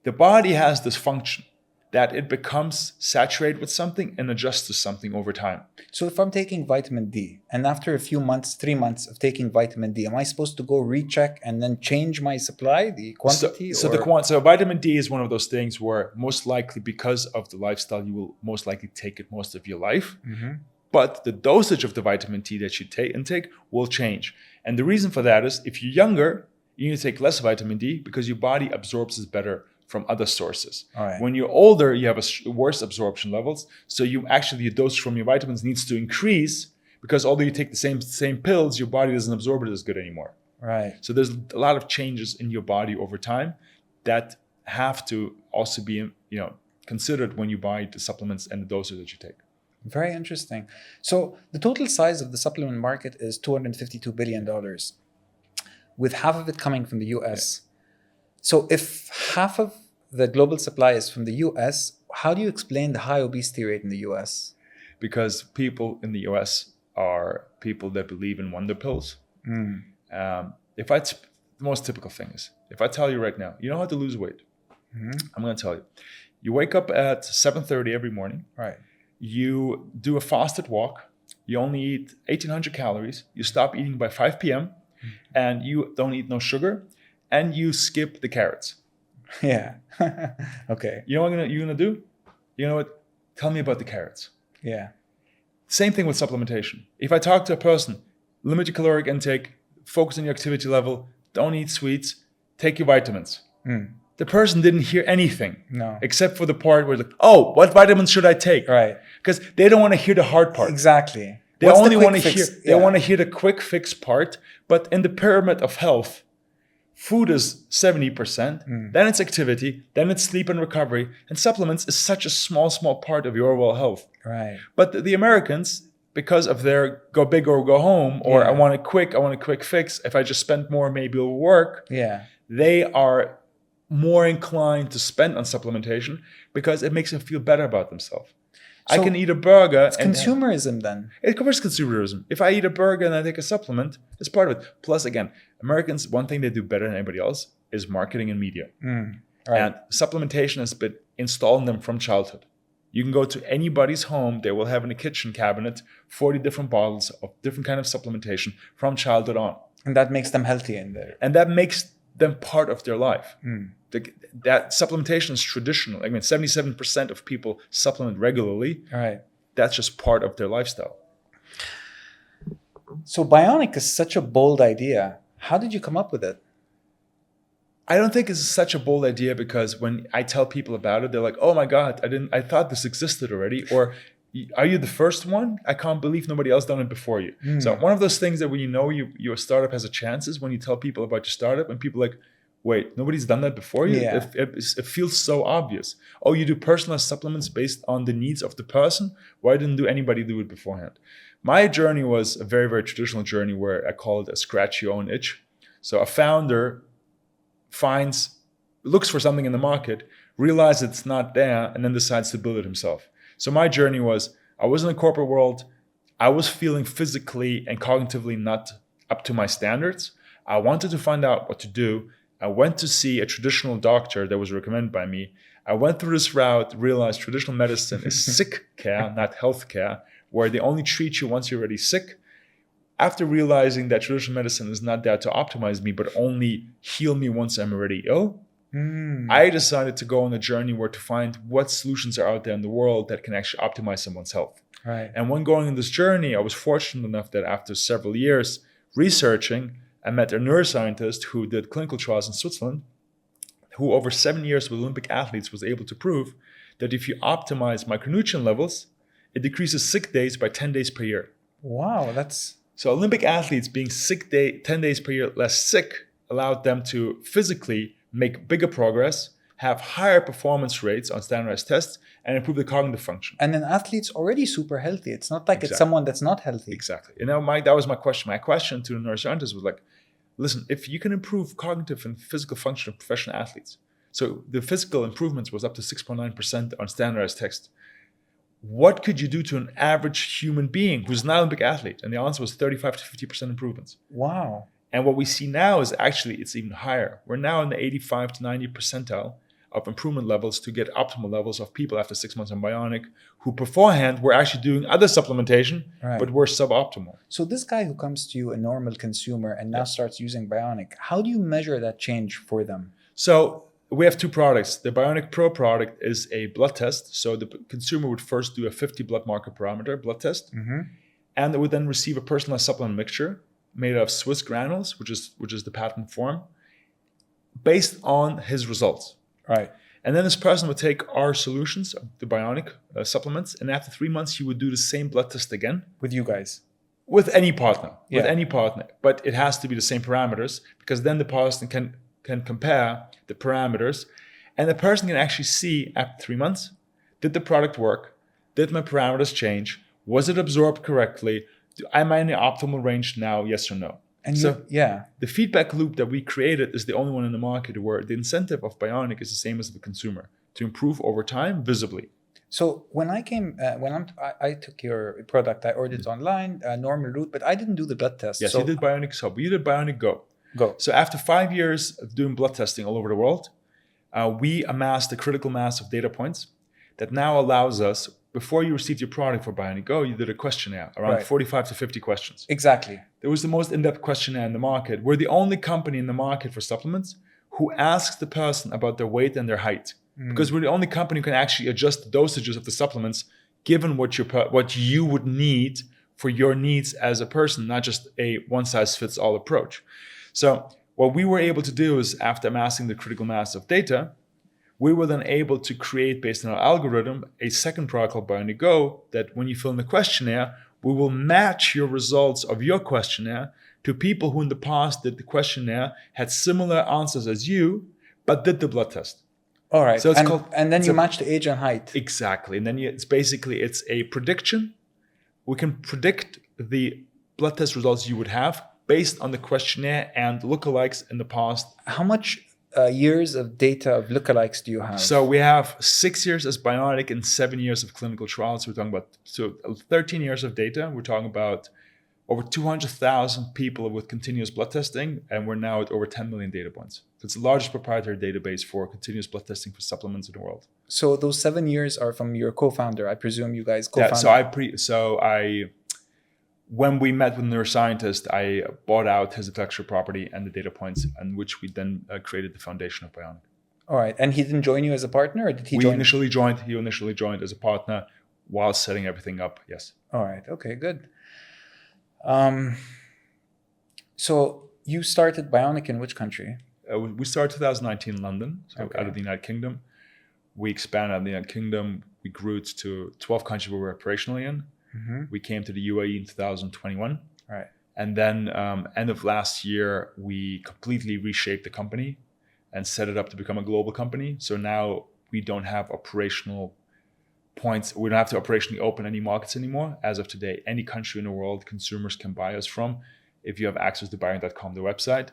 The body has this function that it becomes saturated with something and adjusts to something over time. So if I'm taking vitamin D and after a few months, 3 months of taking vitamin D, am I supposed to go recheck and then change my supply, the quantity? So vitamin D is one of those things where most likely because of the lifestyle, you will most likely take it most of your life. But the dosage of the vitamin D that you intake will change. And the reason for that is if you're younger, you need to take less vitamin D because your body absorbs it better from other sources. Right. When you're older, you have worse absorption levels. So your dose from your vitamins needs to increase because although you take the same pills, your body doesn't absorb it as good anymore. Right. So there's a lot of changes in your body over time that have to also be considered when you buy the supplements and the doses that you take. Very interesting. So the total size of the supplement market is $252 billion, with half of it coming from the US. Yeah. So if half of the global supply is from the US, how do you explain the high obesity rate in the US? Because people in the US are people that believe in wonder pills. The most typical thing is, if I tell you right now, you know how to lose weight? I'm going to tell you. You wake up at 7:30 every morning. Right. You do a fasted walk. You only eat 1,800 calories. You stop eating by 5 p.m. And you don't eat no sugar. And you skip the carrots. Yeah. Okay. You know what you're gonna do? You know what? Tell me about the carrots. Yeah. Same thing with supplementation. If I talk to a person, limit your caloric intake, focus on your activity level, don't eat sweets, take your vitamins. Then the person didn't hear anything. No. Except for the part where like, oh, what vitamins should I take? Right. Because they don't want to hear the hard part. Exactly. They What's only the want to quick hear fix? they want to hear the quick fix part. But in the pyramid of health, food is 70%, then it's activity, then it's sleep and recovery, and supplements is such a small part of your overall health. Right. But the Americans, because of their go big or go home, or I want a quick fix, if I just spend more, maybe it'll work. Yeah. They are more inclined to spend on supplementation because it makes them feel better about themselves. I So can eat a burger. It's consumerism then. It covers consumerism. If I eat a burger and I take a supplement, it's part of it. Plus, again, Americans, one thing they do better than anybody else is marketing and media. Right. And supplementation has been installed in them from childhood. You can go to anybody's home, they will have in a kitchen cabinet 40 different bottles of different kind of supplementation from childhood on. And that makes them healthy in there. And that makes them part of their life. That supplementation is traditional. I mean, 77% of people supplement regularly. Right. That's just part of their lifestyle. So Bionic is such a bold idea. How did you come up with it? I don't think it's such a bold idea because when I tell people about it, they're like, "Oh my God, I thought this existed already." Or, "Are you the first one? I can't believe nobody else done it before you." So one of those things that when you know your startup has a chance is when you tell people about your startup and people are like, "Wait, nobody's done that before you?" Yeah. It feels so obvious. Oh, you do personalized supplements based on the needs of the person? Why didn't anybody do it beforehand? My journey was a very, very traditional journey where I call it a scratch your own itch. So a founder looks for something in the market, realizes it's not there, and then decides to build it himself. So my journey was, I was in the corporate world. I was feeling physically and cognitively not up to my standards. I wanted to find out what to do. I went to see a traditional doctor that was recommended by me. I went through this route, realized traditional medicine is sick care, not health care, where they only treat you once you're already sick. After realizing that traditional medicine is not there to optimize me, but only heal me once I'm already ill, I decided to go on a journey where to find what solutions are out there in the world that can actually optimize someone's health. Right. And when going on this journey, I was fortunate enough that after several years researching, I met a neuroscientist who did clinical trials in Switzerland, who over 7 years with Olympic athletes was able to prove that if you optimize micronutrient levels, it decreases sick days by 10 days per year. Wow, that's... So Olympic athletes being 10 days per year less sick allowed them to physically make bigger progress, have higher performance rates on standardized tests, and improve the cognitive function. And an athlete's already super healthy. It's not like it's someone that's not healthy. Exactly. And that was my question. My question to the neuroscientist was like, listen, if you can improve cognitive and physical function of professional athletes, so the physical improvements was up to 6.9% on standardized tests, what could you do to an average human being who's an Olympic athlete? And the answer was 35 to 50% improvements. Wow. And what we see now is actually it's even higher. We're now in the 85 to 90 percentile of improvement levels to get optimal levels of people after 6 months on Bionic who beforehand were actually doing other supplementation, but were suboptimal. So this guy who comes to you, a normal consumer, and now starts using Bionic, how do you measure that change for them? So we have two products. The Bionic Pro product is a blood test. So the consumer would first do a 50 blood marker parameter blood test, and they would then receive a personalized supplement mixture made of Swiss granules, which is the patent form, based on his results. Right. And then this person would take our solutions, the Bionic supplements, and after 3 months, he would do the same blood test again. With you guys? With any partner. With any partner. But it has to be the same parameters, because then the person can compare the parameters, and the person can actually see after 3 months, did the product work? Did my parameters change? Was it absorbed correctly? Am I in the optimal range now? Yes or no? And so the feedback loop that we created is the only one in the market where the incentive of Bionic is the same as the consumer, to improve over time visibly. So when I came, I took your product, I ordered it online, normal route, but I didn't do the blood test. Yes, so you did Bionic Sub, you did Bionic Go. Go. So after 5 years of doing blood testing all over the world, we amassed a critical mass of data points that now allows us, before you received your product for Bionic Go, you did a questionnaire, around 45 to 50 questions. Exactly. It was the most in-depth questionnaire in the market. We're the only company in the market for supplements who asks the person about their weight and their height. Because we're the only company who can actually adjust the dosages of the supplements given what you would need for your needs as a person, not just a one-size-fits-all approach. So what we were able to do is, after amassing the critical mass of data, we were then able to create, based on our algorithm, a second product called Bionic Go, that when you fill in the questionnaire, we will match your results of your questionnaire to people who in the past did the questionnaire, had similar answers as you, but did the blood test. All right. So it's and then you match the age and height. Exactly. And then it's a prediction. We can predict the blood test results you would have based on the questionnaire and lookalikes in the past. How much years of data of lookalikes do you have? So we have 6 years as Bionic and 7 years of clinical trials. We're talking about 13 years of data. We're talking about over 200,000 people with continuous blood testing, and we're now at over 10 million data points. So it's the largest proprietary database for continuous blood testing for supplements in the world. So those 7 years are from your co-founder. I presume you guys co-founded. Yeah, when we met with a neuroscientist, I bought out his intellectual property and the data points, on which we then created the foundation of Bionic. All right. And he didn't join you as a partner, or did he join? He initially joined as a partner while setting everything up, yes. All right. Okay, good. So you started Bionic in which country? We started 2019 in London, so Okay. out of the United Kingdom. We expanded out of the United Kingdom. We grew it to 12 countries we were operationally in. Mm-hmm. We came to the UAE in 2021. Right. And then end of last year, we completely reshaped the company and set it up to become a global company. So now we don't have operational points. We don't have to operationally open any markets anymore. As of today, any country in the world consumers can buy us from. If you have access to Bionic.com, the website,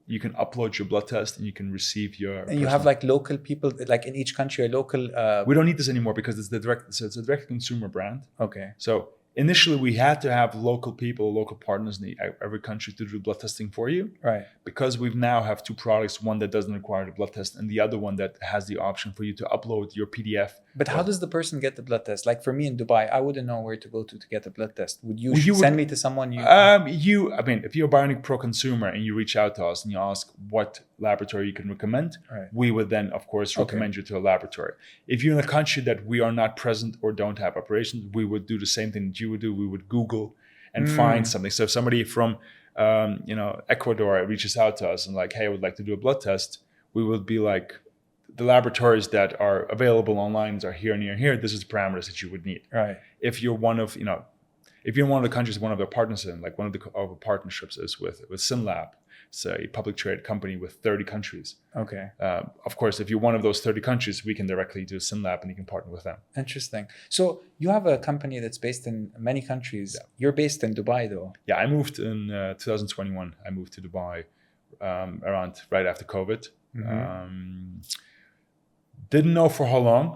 you can upload your blood test and you can receive your. And you have like local people, like in each country, a local. We don't need this anymore because it's it's a direct consumer brand. Okay. So initially we had to have local people, local partners in every country to do blood testing for you. Right. Because we now have two products, one that doesn't require the blood test and the other one that has the option for you to upload your PDF. But how does the person get the blood test? Like for me in Dubai, I wouldn't know where to go to get a blood test. Would you send me to someone? If you're a Bionic Pro consumer and you reach out to us and you ask what laboratory you can recommend, right, we would then, of course, recommend you to a laboratory. If you're in a country that we are not present or don't have operations, we would do the same thing that you would do. We would Google and find something. So if somebody from Ecuador reaches out to us and like, hey, I would like to do a blood test, we would be like, the laboratories that are available online are here, near here. This is the parameters that you would need. Right. If you're one of the countries, one of their partners in, like one of our partnerships is with SynLab. It's a public traded company with 30 countries. Okay. Of course, if you're one of those 30 countries, we can directly do SynLab and you can partner with them. Interesting. So you have a company that's based in many countries. Yeah. You're based in Dubai though. Yeah, I moved in 2021. I moved to Dubai around right after COVID. Mm-hmm. Didn't know for how long,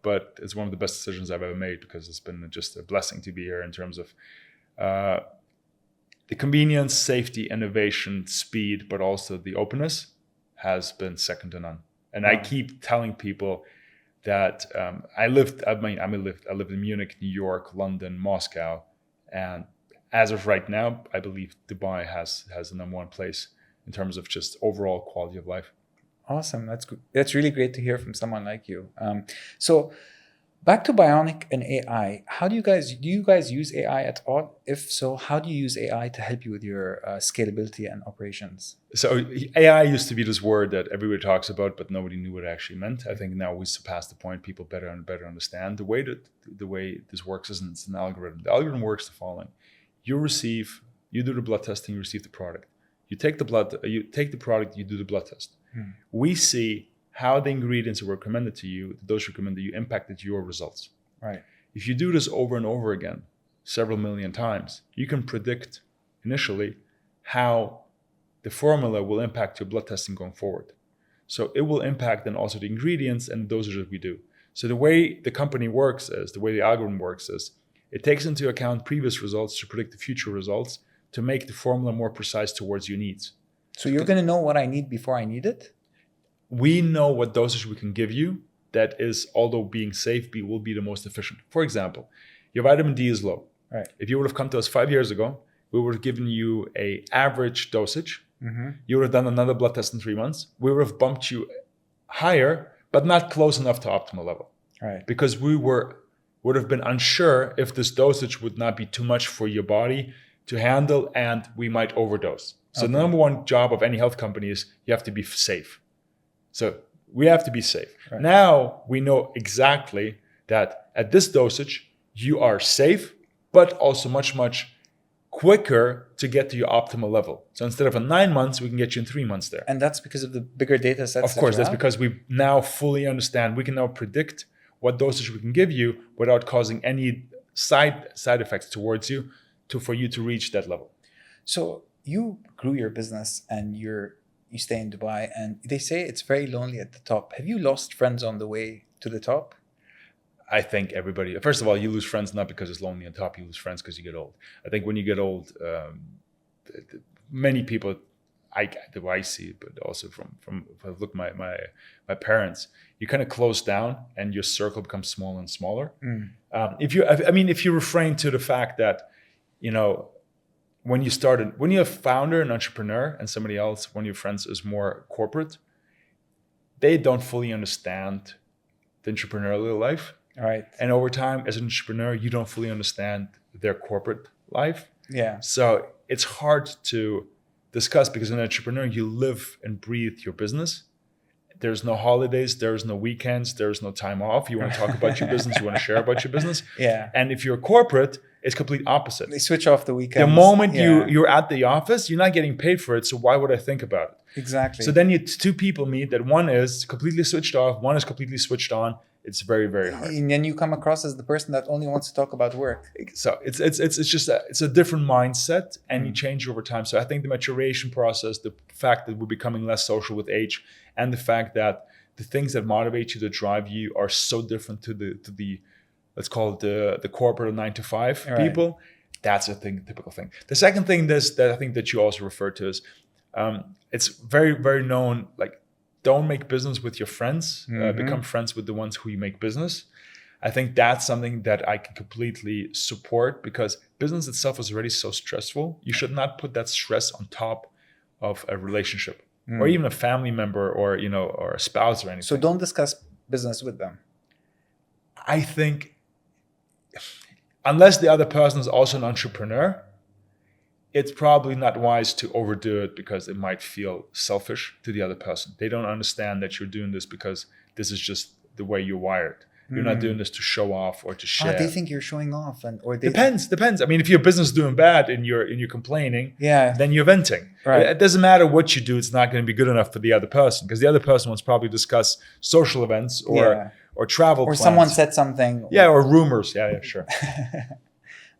but it's one of the best decisions I've ever made because it's been just a blessing to be here in terms of the convenience, safety, innovation, speed, but also the openness has been second to none. And I keep telling people that I lived in Munich, New York, London, Moscow, and as of right now, I believe Dubai has the number one place in terms of just overall quality of life. Awesome. That's good. That's really great to hear from someone like you. So back to Bionic and AI. Do you guys use AI at all? If so, how do you use AI to help you with your scalability and operations? So AI used to be this word that everybody talks about, but nobody knew what it actually meant. I think now we surpassed the point. People better and better understand the way this works. Isn't it's an algorithm. The algorithm works the following: you do the blood testing, you receive the product. You take the product, you do the blood test. We see how the ingredients that were recommended to you, the dose recommended you, impacted your results. Right. If you do this over and over again, several million times, you can predict initially how the formula will impact your blood testing going forward. So it will impact then also the ingredients and the dosage that we do. So the way the company works is, the way the algorithm works is, it takes into account previous results to predict the future results to make the formula more precise towards your needs. So you're going to know what I need before I need it? We know what dosage we can give you that is, although being safe, will be the most efficient. For example, your vitamin D is low. Right. If you would have come to us 5 years ago, we would have given you an average dosage. Mm-hmm. You would have done another blood test in 3 months. We would have bumped you higher, but not close enough to optimal level. Right. Because we would have been unsure if this dosage would not be too much for your body to handle and we might overdose. So the number one job of any health company is you have to be safe. So we have to be safe. Right. Now we know exactly that at this dosage, you are safe, but also much, much quicker to get to your optimal level. So instead of 9 months, we can get you in 3 months there. And that's because of the bigger data sets. Of course, that's because we now fully understand. We can now predict what dosage we can give you without causing any side effects towards you for you to reach that level. So you grew your business and you stay in Dubai, and they say it's very lonely at the top. Have you lost friends on the way to the top? I think everybody, first of all, you lose friends not because it's lonely on top, you lose friends because you get old. I think when you get old, many people, the way I see it, but also from if I look at my parents, you kind of close down and your circle becomes smaller and smaller. If you refrain to the fact that, when you're a founder, an entrepreneur, and somebody else, one of your friends is more corporate, they don't fully understand the entrepreneurial life. Right. And over time, as an entrepreneur, you don't fully understand their corporate life. Yeah. So it's hard to discuss because as an entrepreneur, you live and breathe your business. There's no holidays, there's no weekends, there's no time off. You want to talk about your business, you want to share about your business. Yeah. And if you're corporate, it's complete opposite. They switch off the weekends. The moment you're at the office, you're not getting paid for it. So why would I think about it? Exactly. So then two people meet that one is completely switched off, one is completely switched on. It's very, very hard. And then you come across as the person that only wants to talk about work. So it's just it's a different mindset, and you change over time. So I think the maturation process, the fact that we're becoming less social with age, and the fact that the things that motivate you, that drive you, are so different to the let's call it the corporate 9-to-5 people. That's a typical thing. The second thing that I think that you also refer to is it's very, very known, like, don't make business with your friends. Become friends with the ones who you make business. I think that's something that I can completely support because business itself is already so stressful. You should not put that stress on top of a relationship or even a family member or a spouse or anything. So don't discuss business with them. I think unless the other person is also an entrepreneur, it's probably not wise to overdo it because it might feel selfish to the other person. They don't understand that you're doing this because this is just the way you're wired. You're not doing this to show off or to share. They think you're showing off, Depends. I mean, if your business is doing bad and you're complaining, then you're venting. Right. It doesn't matter what you do; it's not going to be good enough for the other person because the other person wants to probably discuss social events or travel plans. Or someone said something. Or rumors. Yeah, sure.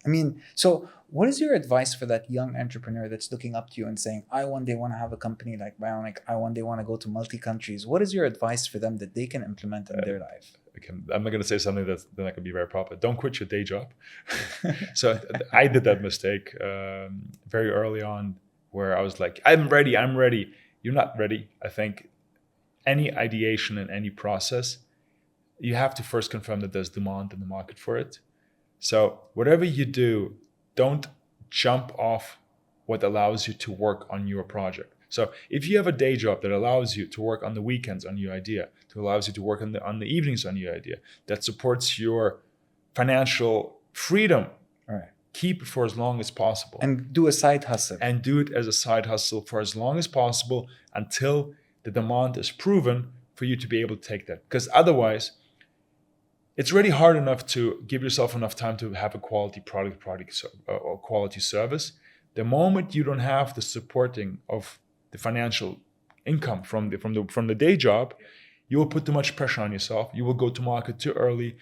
I mean, so what is your advice for that young entrepreneur that's looking up to you and saying, I one day want to have a company like Bionic. I one day want to go to multi-countries. What is your advice for them that they can implement in their life? I'm not going to say something that's not going to be very proper. Don't quit your day job. So I did that mistake very early on where I was like, I'm ready. You're not ready. I think any ideation in any process, you have to first confirm that there's demand in the market for it. So whatever you do, don't jump off what allows you to work on your project. So if you have a day job that allows you to work on the weekends on your idea, that allows you to work on the evenings on your idea, that supports your financial freedom, keep it for as long as possible. And do a side hustle. And do it as a side hustle for as long as possible until the demand is proven for you to be able to take that. Because otherwise, it's really hard enough to give yourself enough time to have a quality product or quality service. The moment you don't have the supporting of the financial income from the day job, you will put too much pressure on yourself. You will go to market too early,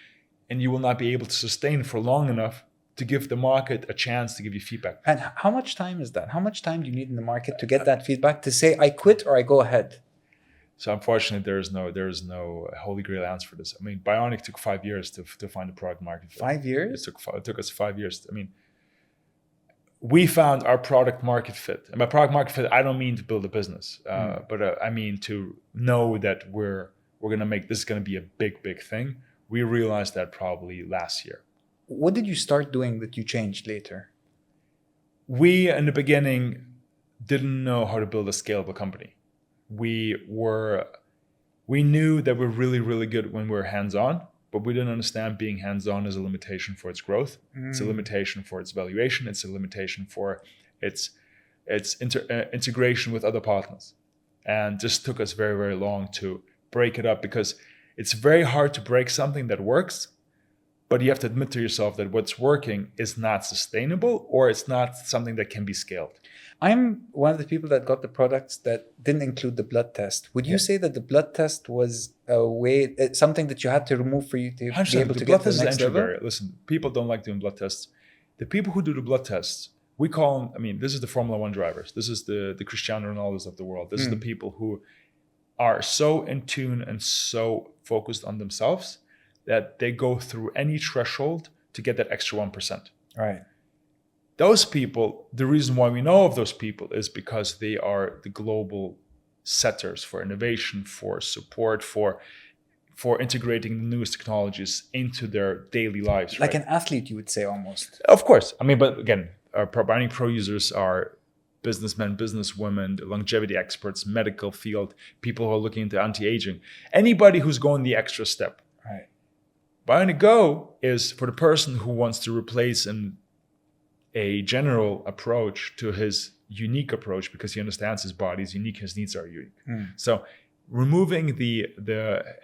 and you will not be able to sustain for long enough to give the market a chance to give you feedback. And how much time is that? How much time do you need in the market to get that feedback to say I quit or I go ahead? So unfortunately, there is no holy grail answer for this. I mean, Bionic took 5 years to find the product market fit. 5 years? It took us 5 years. I mean, we found our product market fit. And by product market fit, I don't mean to build a business, but I mean to know that we're going to make this going to be a big thing. We realized that probably last year. What did you start doing that you changed later? We, in the beginning, didn't know how to build a scalable company. We knew that we're really, really good when we're hands-on, but we didn't understand being hands-on is a limitation for its growth. It's a limitation for its valuation. It's a limitation for its It's integration with other partners. And just took us very, very long to break it up, because it's very hard to break something that works, but you have to admit to yourself that what's working is not sustainable, or it's not something that can be scaled. I'm one of the people that got the products that didn't include the blood test. Would you say that the blood test was something that you had to remove for you to be able to get to the next level? Listen, people don't like doing blood tests. The people who do the blood tests, we call them, I mean, this is the Formula One drivers. This is the Cristiano Ronaldos of the world. This is the people who are so in tune and so focused on themselves that they go through any threshold to get that extra 1%. Right. Those people, the reason why we know of those people is because they are the global setters for innovation, for support, for integrating the newest technologies into their daily lives. Like an athlete, you would say, almost. Of course. I mean, but again, our Bionic Pro users are businessmen, businesswomen, longevity experts, medical field, people who are looking into anti-aging, anybody who's going the extra step. Right. Bionic Go is for the person who wants to replace a general approach to his unique approach, because he understands his body is unique, his needs are unique. So removing the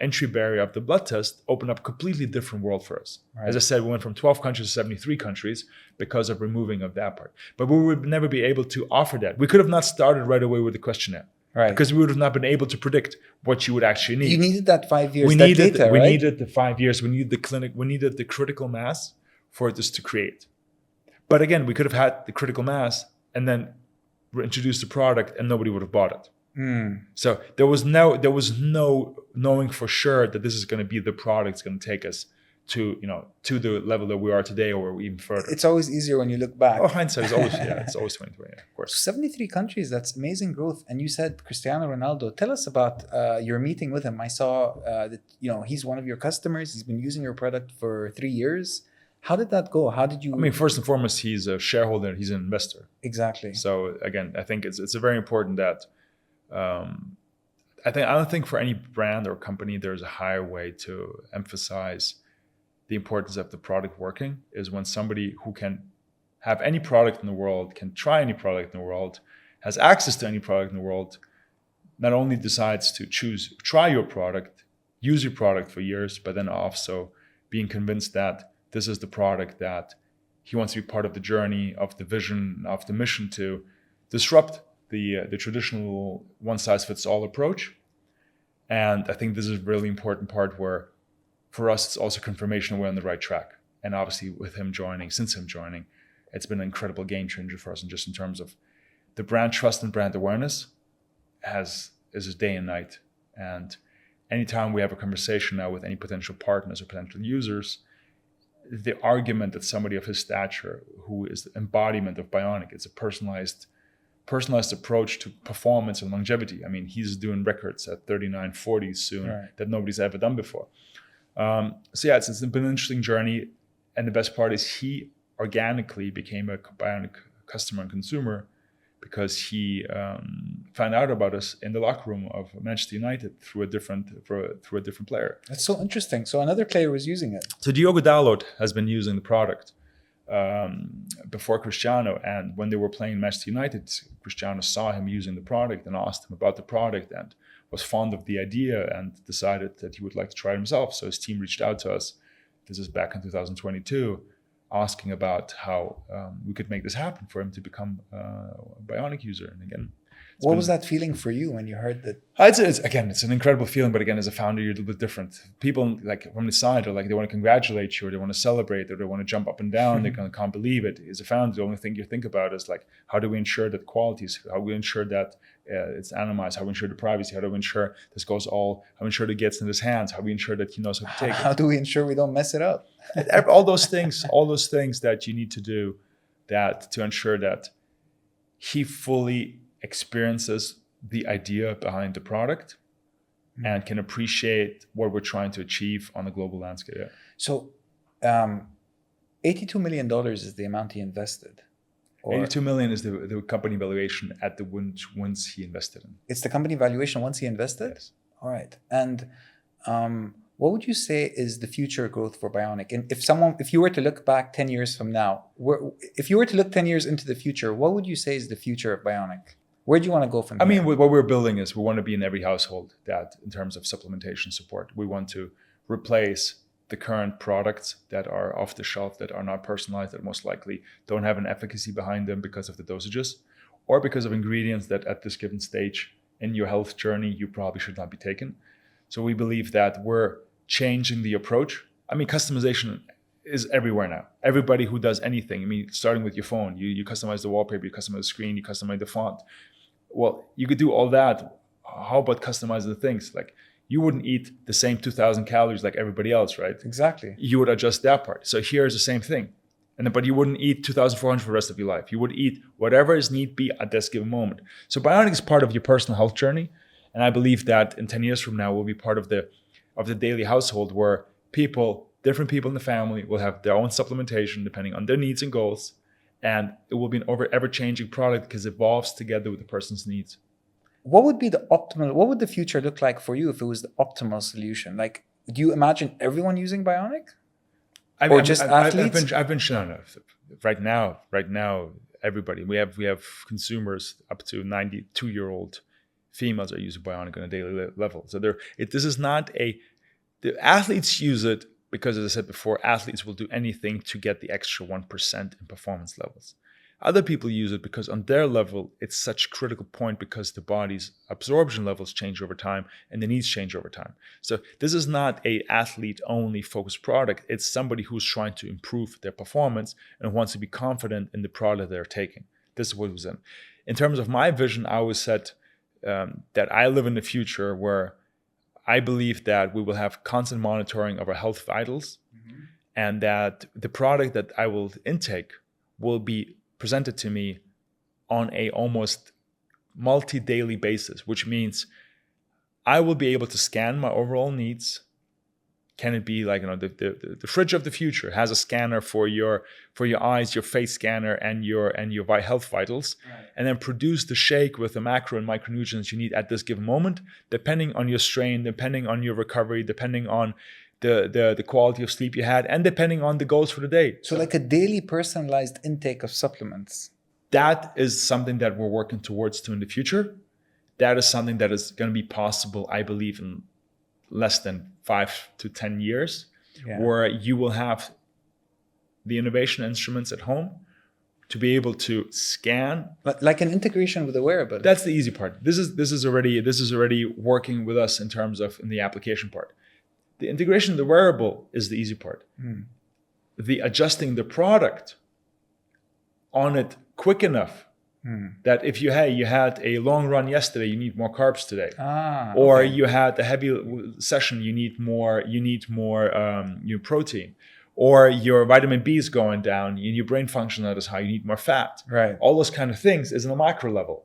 entry barrier of the blood test opened up a completely different world for us. Right. As I said, we went from 12 countries to 73 countries because of removing of that part. But we would never be able to offer that. We could have not started right away with the questionnaire. Right. Because we would have not been able to predict what you would actually need. You needed that 5 years. We needed the 5 years. We needed the clinic. We needed the critical mass for this to create. But again, we could have had the critical mass and then introduced the product, and nobody would have bought it. So there was no knowing for sure that this is going to be the product that's going to take us to the level that we are today, or even further. It's always easier when you look back. Oh, hindsight is always it's always 2020, of course. 73 countries, that's amazing growth. And you said Cristiano Ronaldo. Tell us about your meeting with him. I saw that he's one of your customers. He's been using your product for 3 year. How did that go? How did you? I mean, first and foremost, he's a shareholder. He's an investor. Exactly. So again, I think it's very important that I don't think for any brand or company there's a higher way to emphasize the importance of the product working, is when somebody who can have any product in the world, can try any product in the world, has access to any product in the world, not only decides to try your product, use your product for years, but then also being convinced that this is the product that he wants to be part of the journey, of the vision, of the mission to disrupt the traditional one-size-fits-all approach. And I think this is a really important part where, for us, it's also confirmation we're on the right track. And obviously since him joining, it's been an incredible game changer for us, and just in terms of the brand trust and brand awareness is a day and night. And anytime we have a conversation now with any potential partners or potential users, the argument that somebody of his stature, who is the embodiment of Bionic, it's a personalized approach to performance and longevity. I mean, he's doing records at 39, 40 soon that nobody's ever done before. It's been an interesting journey. And the best part is he organically became a Bionic customer and consumer because he found out about us in the locker room of Manchester United through a different player. That's so interesting. So another player was using it. So Diogo Dalot has been using the product before Cristiano, and when they were playing Manchester United, Cristiano saw him using the product and asked him about the product and was fond of the idea and decided that he would like to try it himself. So his team reached out to us. This is back in 2022, asking about how we could make this happen for him to become a Bionic user. And again, what was that feeling for you when you heard that? It's an incredible feeling, but again, as a founder, you're a little bit different. People like from the side are like, they want to congratulate you, or they want to celebrate, or they want to jump up and down. They can't believe it. As a founder, the only thing you think about is like, how do we ensure that quality is, how do we ensure that it's anonymized, how do we ensure the privacy, how do we ensure this goes how do we ensure that it gets in his hands, how do we ensure that he knows how to take it. How do we ensure we don't mess it up? all those things that you need to do to ensure that he fully experiences the idea behind the product and can appreciate what we're trying to achieve on a global landscape. Yeah. So $82 million is the amount he invested. $82 million is the company valuation at the once he invested in. It's the company valuation once he invested? Yes. All right. And What would you say is the future growth for Bionic? And if you were to look back 10 years from now, if you were to look 10 years into the future, what would you say is the future of Bionic? Where do you want to go from here? I mean, what we're building is we want to be in every household that in terms of supplementation support. We want to replace the current products that are off the shelf, that are not personalized, that most likely don't have an efficacy behind them because of the dosages or because of ingredients that at this given stage in your health journey, you probably should not be taken. So we believe that we're changing the approach. I mean, customization is everywhere now. Everybody who does anything, I mean, starting with your phone, you customize the wallpaper, you customize the screen, you customize the font. Well, you could do all that. How about customize the things? Like, you wouldn't eat the same 2,000 calories like everybody else, right? Exactly. You would adjust that part. So here's the same thing. But you wouldn't eat 2,400 for the rest of your life. You would eat whatever is need be at this given moment. So Bionic is part of your personal health journey. And I believe that in 10 years from now, we'll be part of the daily household where different people in the family will have their own supplementation depending on their needs and goals. And it will be an ever-changing product because it evolves together with the person's needs. What would the future look like for you if it was the optimal solution? Like, do you imagine everyone using Bionic? Athletes? I've been shown right now, everybody. We have consumers up to 92-year-old females are using Bionic on a daily level. So the athletes use it because, as I said before, athletes will do anything to get the extra 1% in performance levels. Other people use it because on their level, it's such a critical point because the body's absorption levels change over time and the needs change over time. So this is not an athlete-only focused product. It's somebody who's trying to improve their performance and wants to be confident in the product they're taking. This is what it was in. In terms of my vision, I always said that I live in the future where I believe that we will have constant monitoring of our health vitals, and that the product that I will intake will be presented to me on a almost multi-daily basis, which means I will be able to scan my overall needs. Can it be like, the fridge of the future has a scanner for your eyes, your face scanner, and your health vitals, right, and then produce the shake with the macro and micronutrients you need at this given moment, depending on your strain, depending on your recovery, depending on the quality of sleep you had, and depending on the goals for the day. So like a daily personalized intake of supplements. That is something that we're working towards in the future. That is something that is going to be possible, I believe, in less than 5 to 10 years, where you will have the innovation instruments at home to be able to scan, like an integration with a wearable. That's the easy part. This is already working with us in terms of in the application part. The integration of the wearable is the easy part. The adjusting the product on it quick enough that if you had a long run yesterday, you need more carbs today, or you had a heavy session, you need more protein, or your vitamin B is going down, and your brain function not as high, you need more fat. Right. All those kind of things is in the macro level.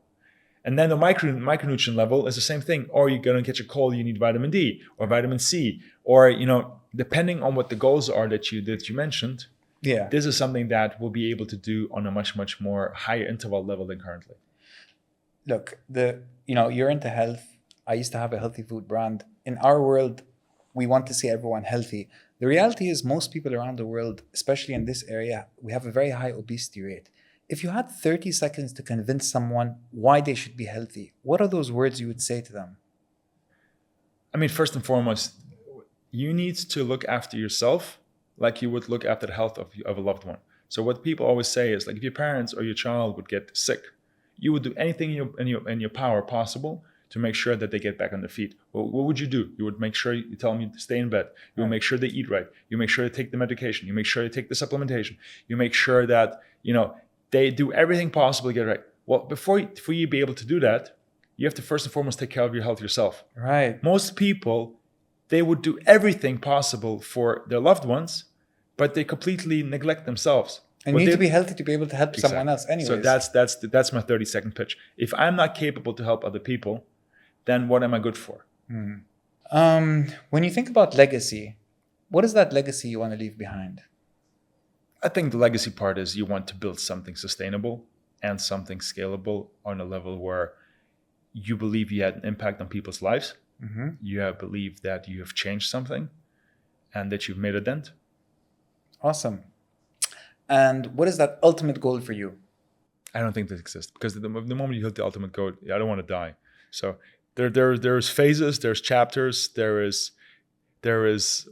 And then the micronutrient level is the same thing. Or you're going to catch a cold, you need vitamin D or vitamin C, or depending on what the goals are that you mentioned. Yeah, this is something that we'll be able to do on a much, much more higher interval level than currently. Look, you're into health. I used to have a healthy food brand. In our world, we want to see everyone healthy. The reality is most people around the world, especially in this area, we have a very high obesity rate. If you had 30 seconds to convince someone why they should be healthy, what are those words you would say to them? I mean, first and foremost, you need to look after yourself like you would look after the health of a loved one. So what people always say is, like, if your parents or your child would get sick, you would do anything in your power possible to make sure that they get back on their feet. Well, what would you do? You would make sure you tell them to stay in bed. You will make sure they eat right. You make sure they take the medication. You make sure they take the supplementation. You make sure that they do everything possible to get it right. Well, for you to be able to do that, you have to first and foremost take care of your health yourself. Right. Most people, they would do everything possible for their loved ones, but they completely neglect themselves. And you need to be healthy to be able to help someone else anyways. So that's my 30-second pitch. If I'm not capable to help other people, then what am I good for? When you think about legacy, what is that legacy you want to leave behind? I think the legacy part is you want to build something sustainable and something scalable on a level where you believe you had an impact on people's lives. You have believed that you have changed something. and that you've made a dent. Awesome. And what is that ultimate goal for you? I don't think that exists, because the moment you hit the ultimate goal, I don't want to die. So there's phases, there's chapters, there is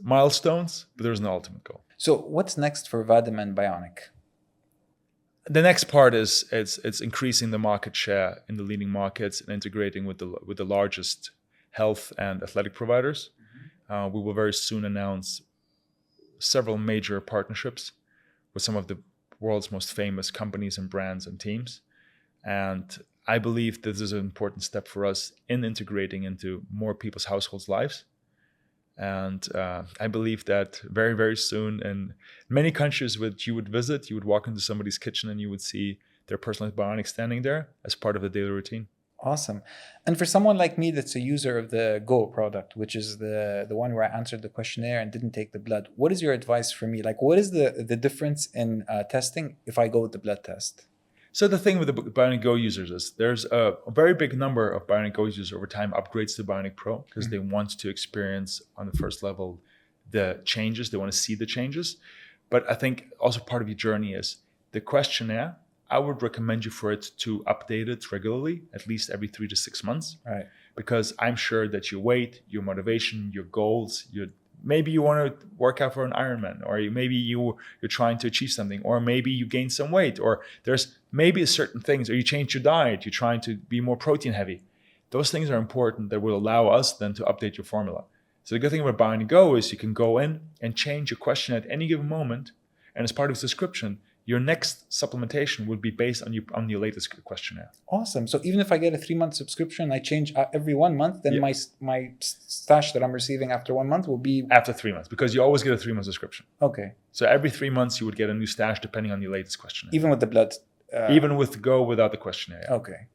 milestones, but there's no ultimate goal. So what's next for Vadim and Bionic? The next part is it's increasing the market share in the leading markets and integrating with the largest health and athletic providers. We will very soon announce several major partnerships with some of the world's most famous companies and brands and teams. And I believe this is an important step for us in integrating into more people's households' lives. And I believe that very, very soon, in many countries which you would visit, you would walk into somebody's kitchen and you would see their personalized bionic standing there as part of the daily routine. Awesome. And for someone like me that's a user of the Go product, which is the one where I answered the questionnaire and didn't take the blood, what is your advice for me? Like, what is the difference in testing if I go with the blood test? So the thing with the Bionic Go users is there's a very big number of Bionic Go users over time upgrades to Bionic Pro because they want to experience on the first level the changes. They want to see the changes. But I think also part of your journey is the questionnaire. I would recommend you for it to update it regularly, at least every 3 to 6 months. Right. Because I'm sure that your weight, your motivation, your goals, maybe you want to work out for an Ironman, or maybe you're trying to achieve something, or maybe you gain some weight, or there's maybe certain things, or you change your diet, you're trying to be more protein heavy. Those things are important that will allow us then to update your formula. So the good thing about Bionic Go is you can go in and change your question at any given moment, and as part of its description, your next supplementation would be based on your latest questionnaire. Awesome. So even if I get a 3-month subscription, I change every 1 month, then my stash that I'm receiving after 1 month will be... After 3 months, because you always get a 3-month subscription. Okay. So every 3 months, you would get a new stash depending on your latest questionnaire. Even with the blood... Even with Go without the questionnaire. Okay.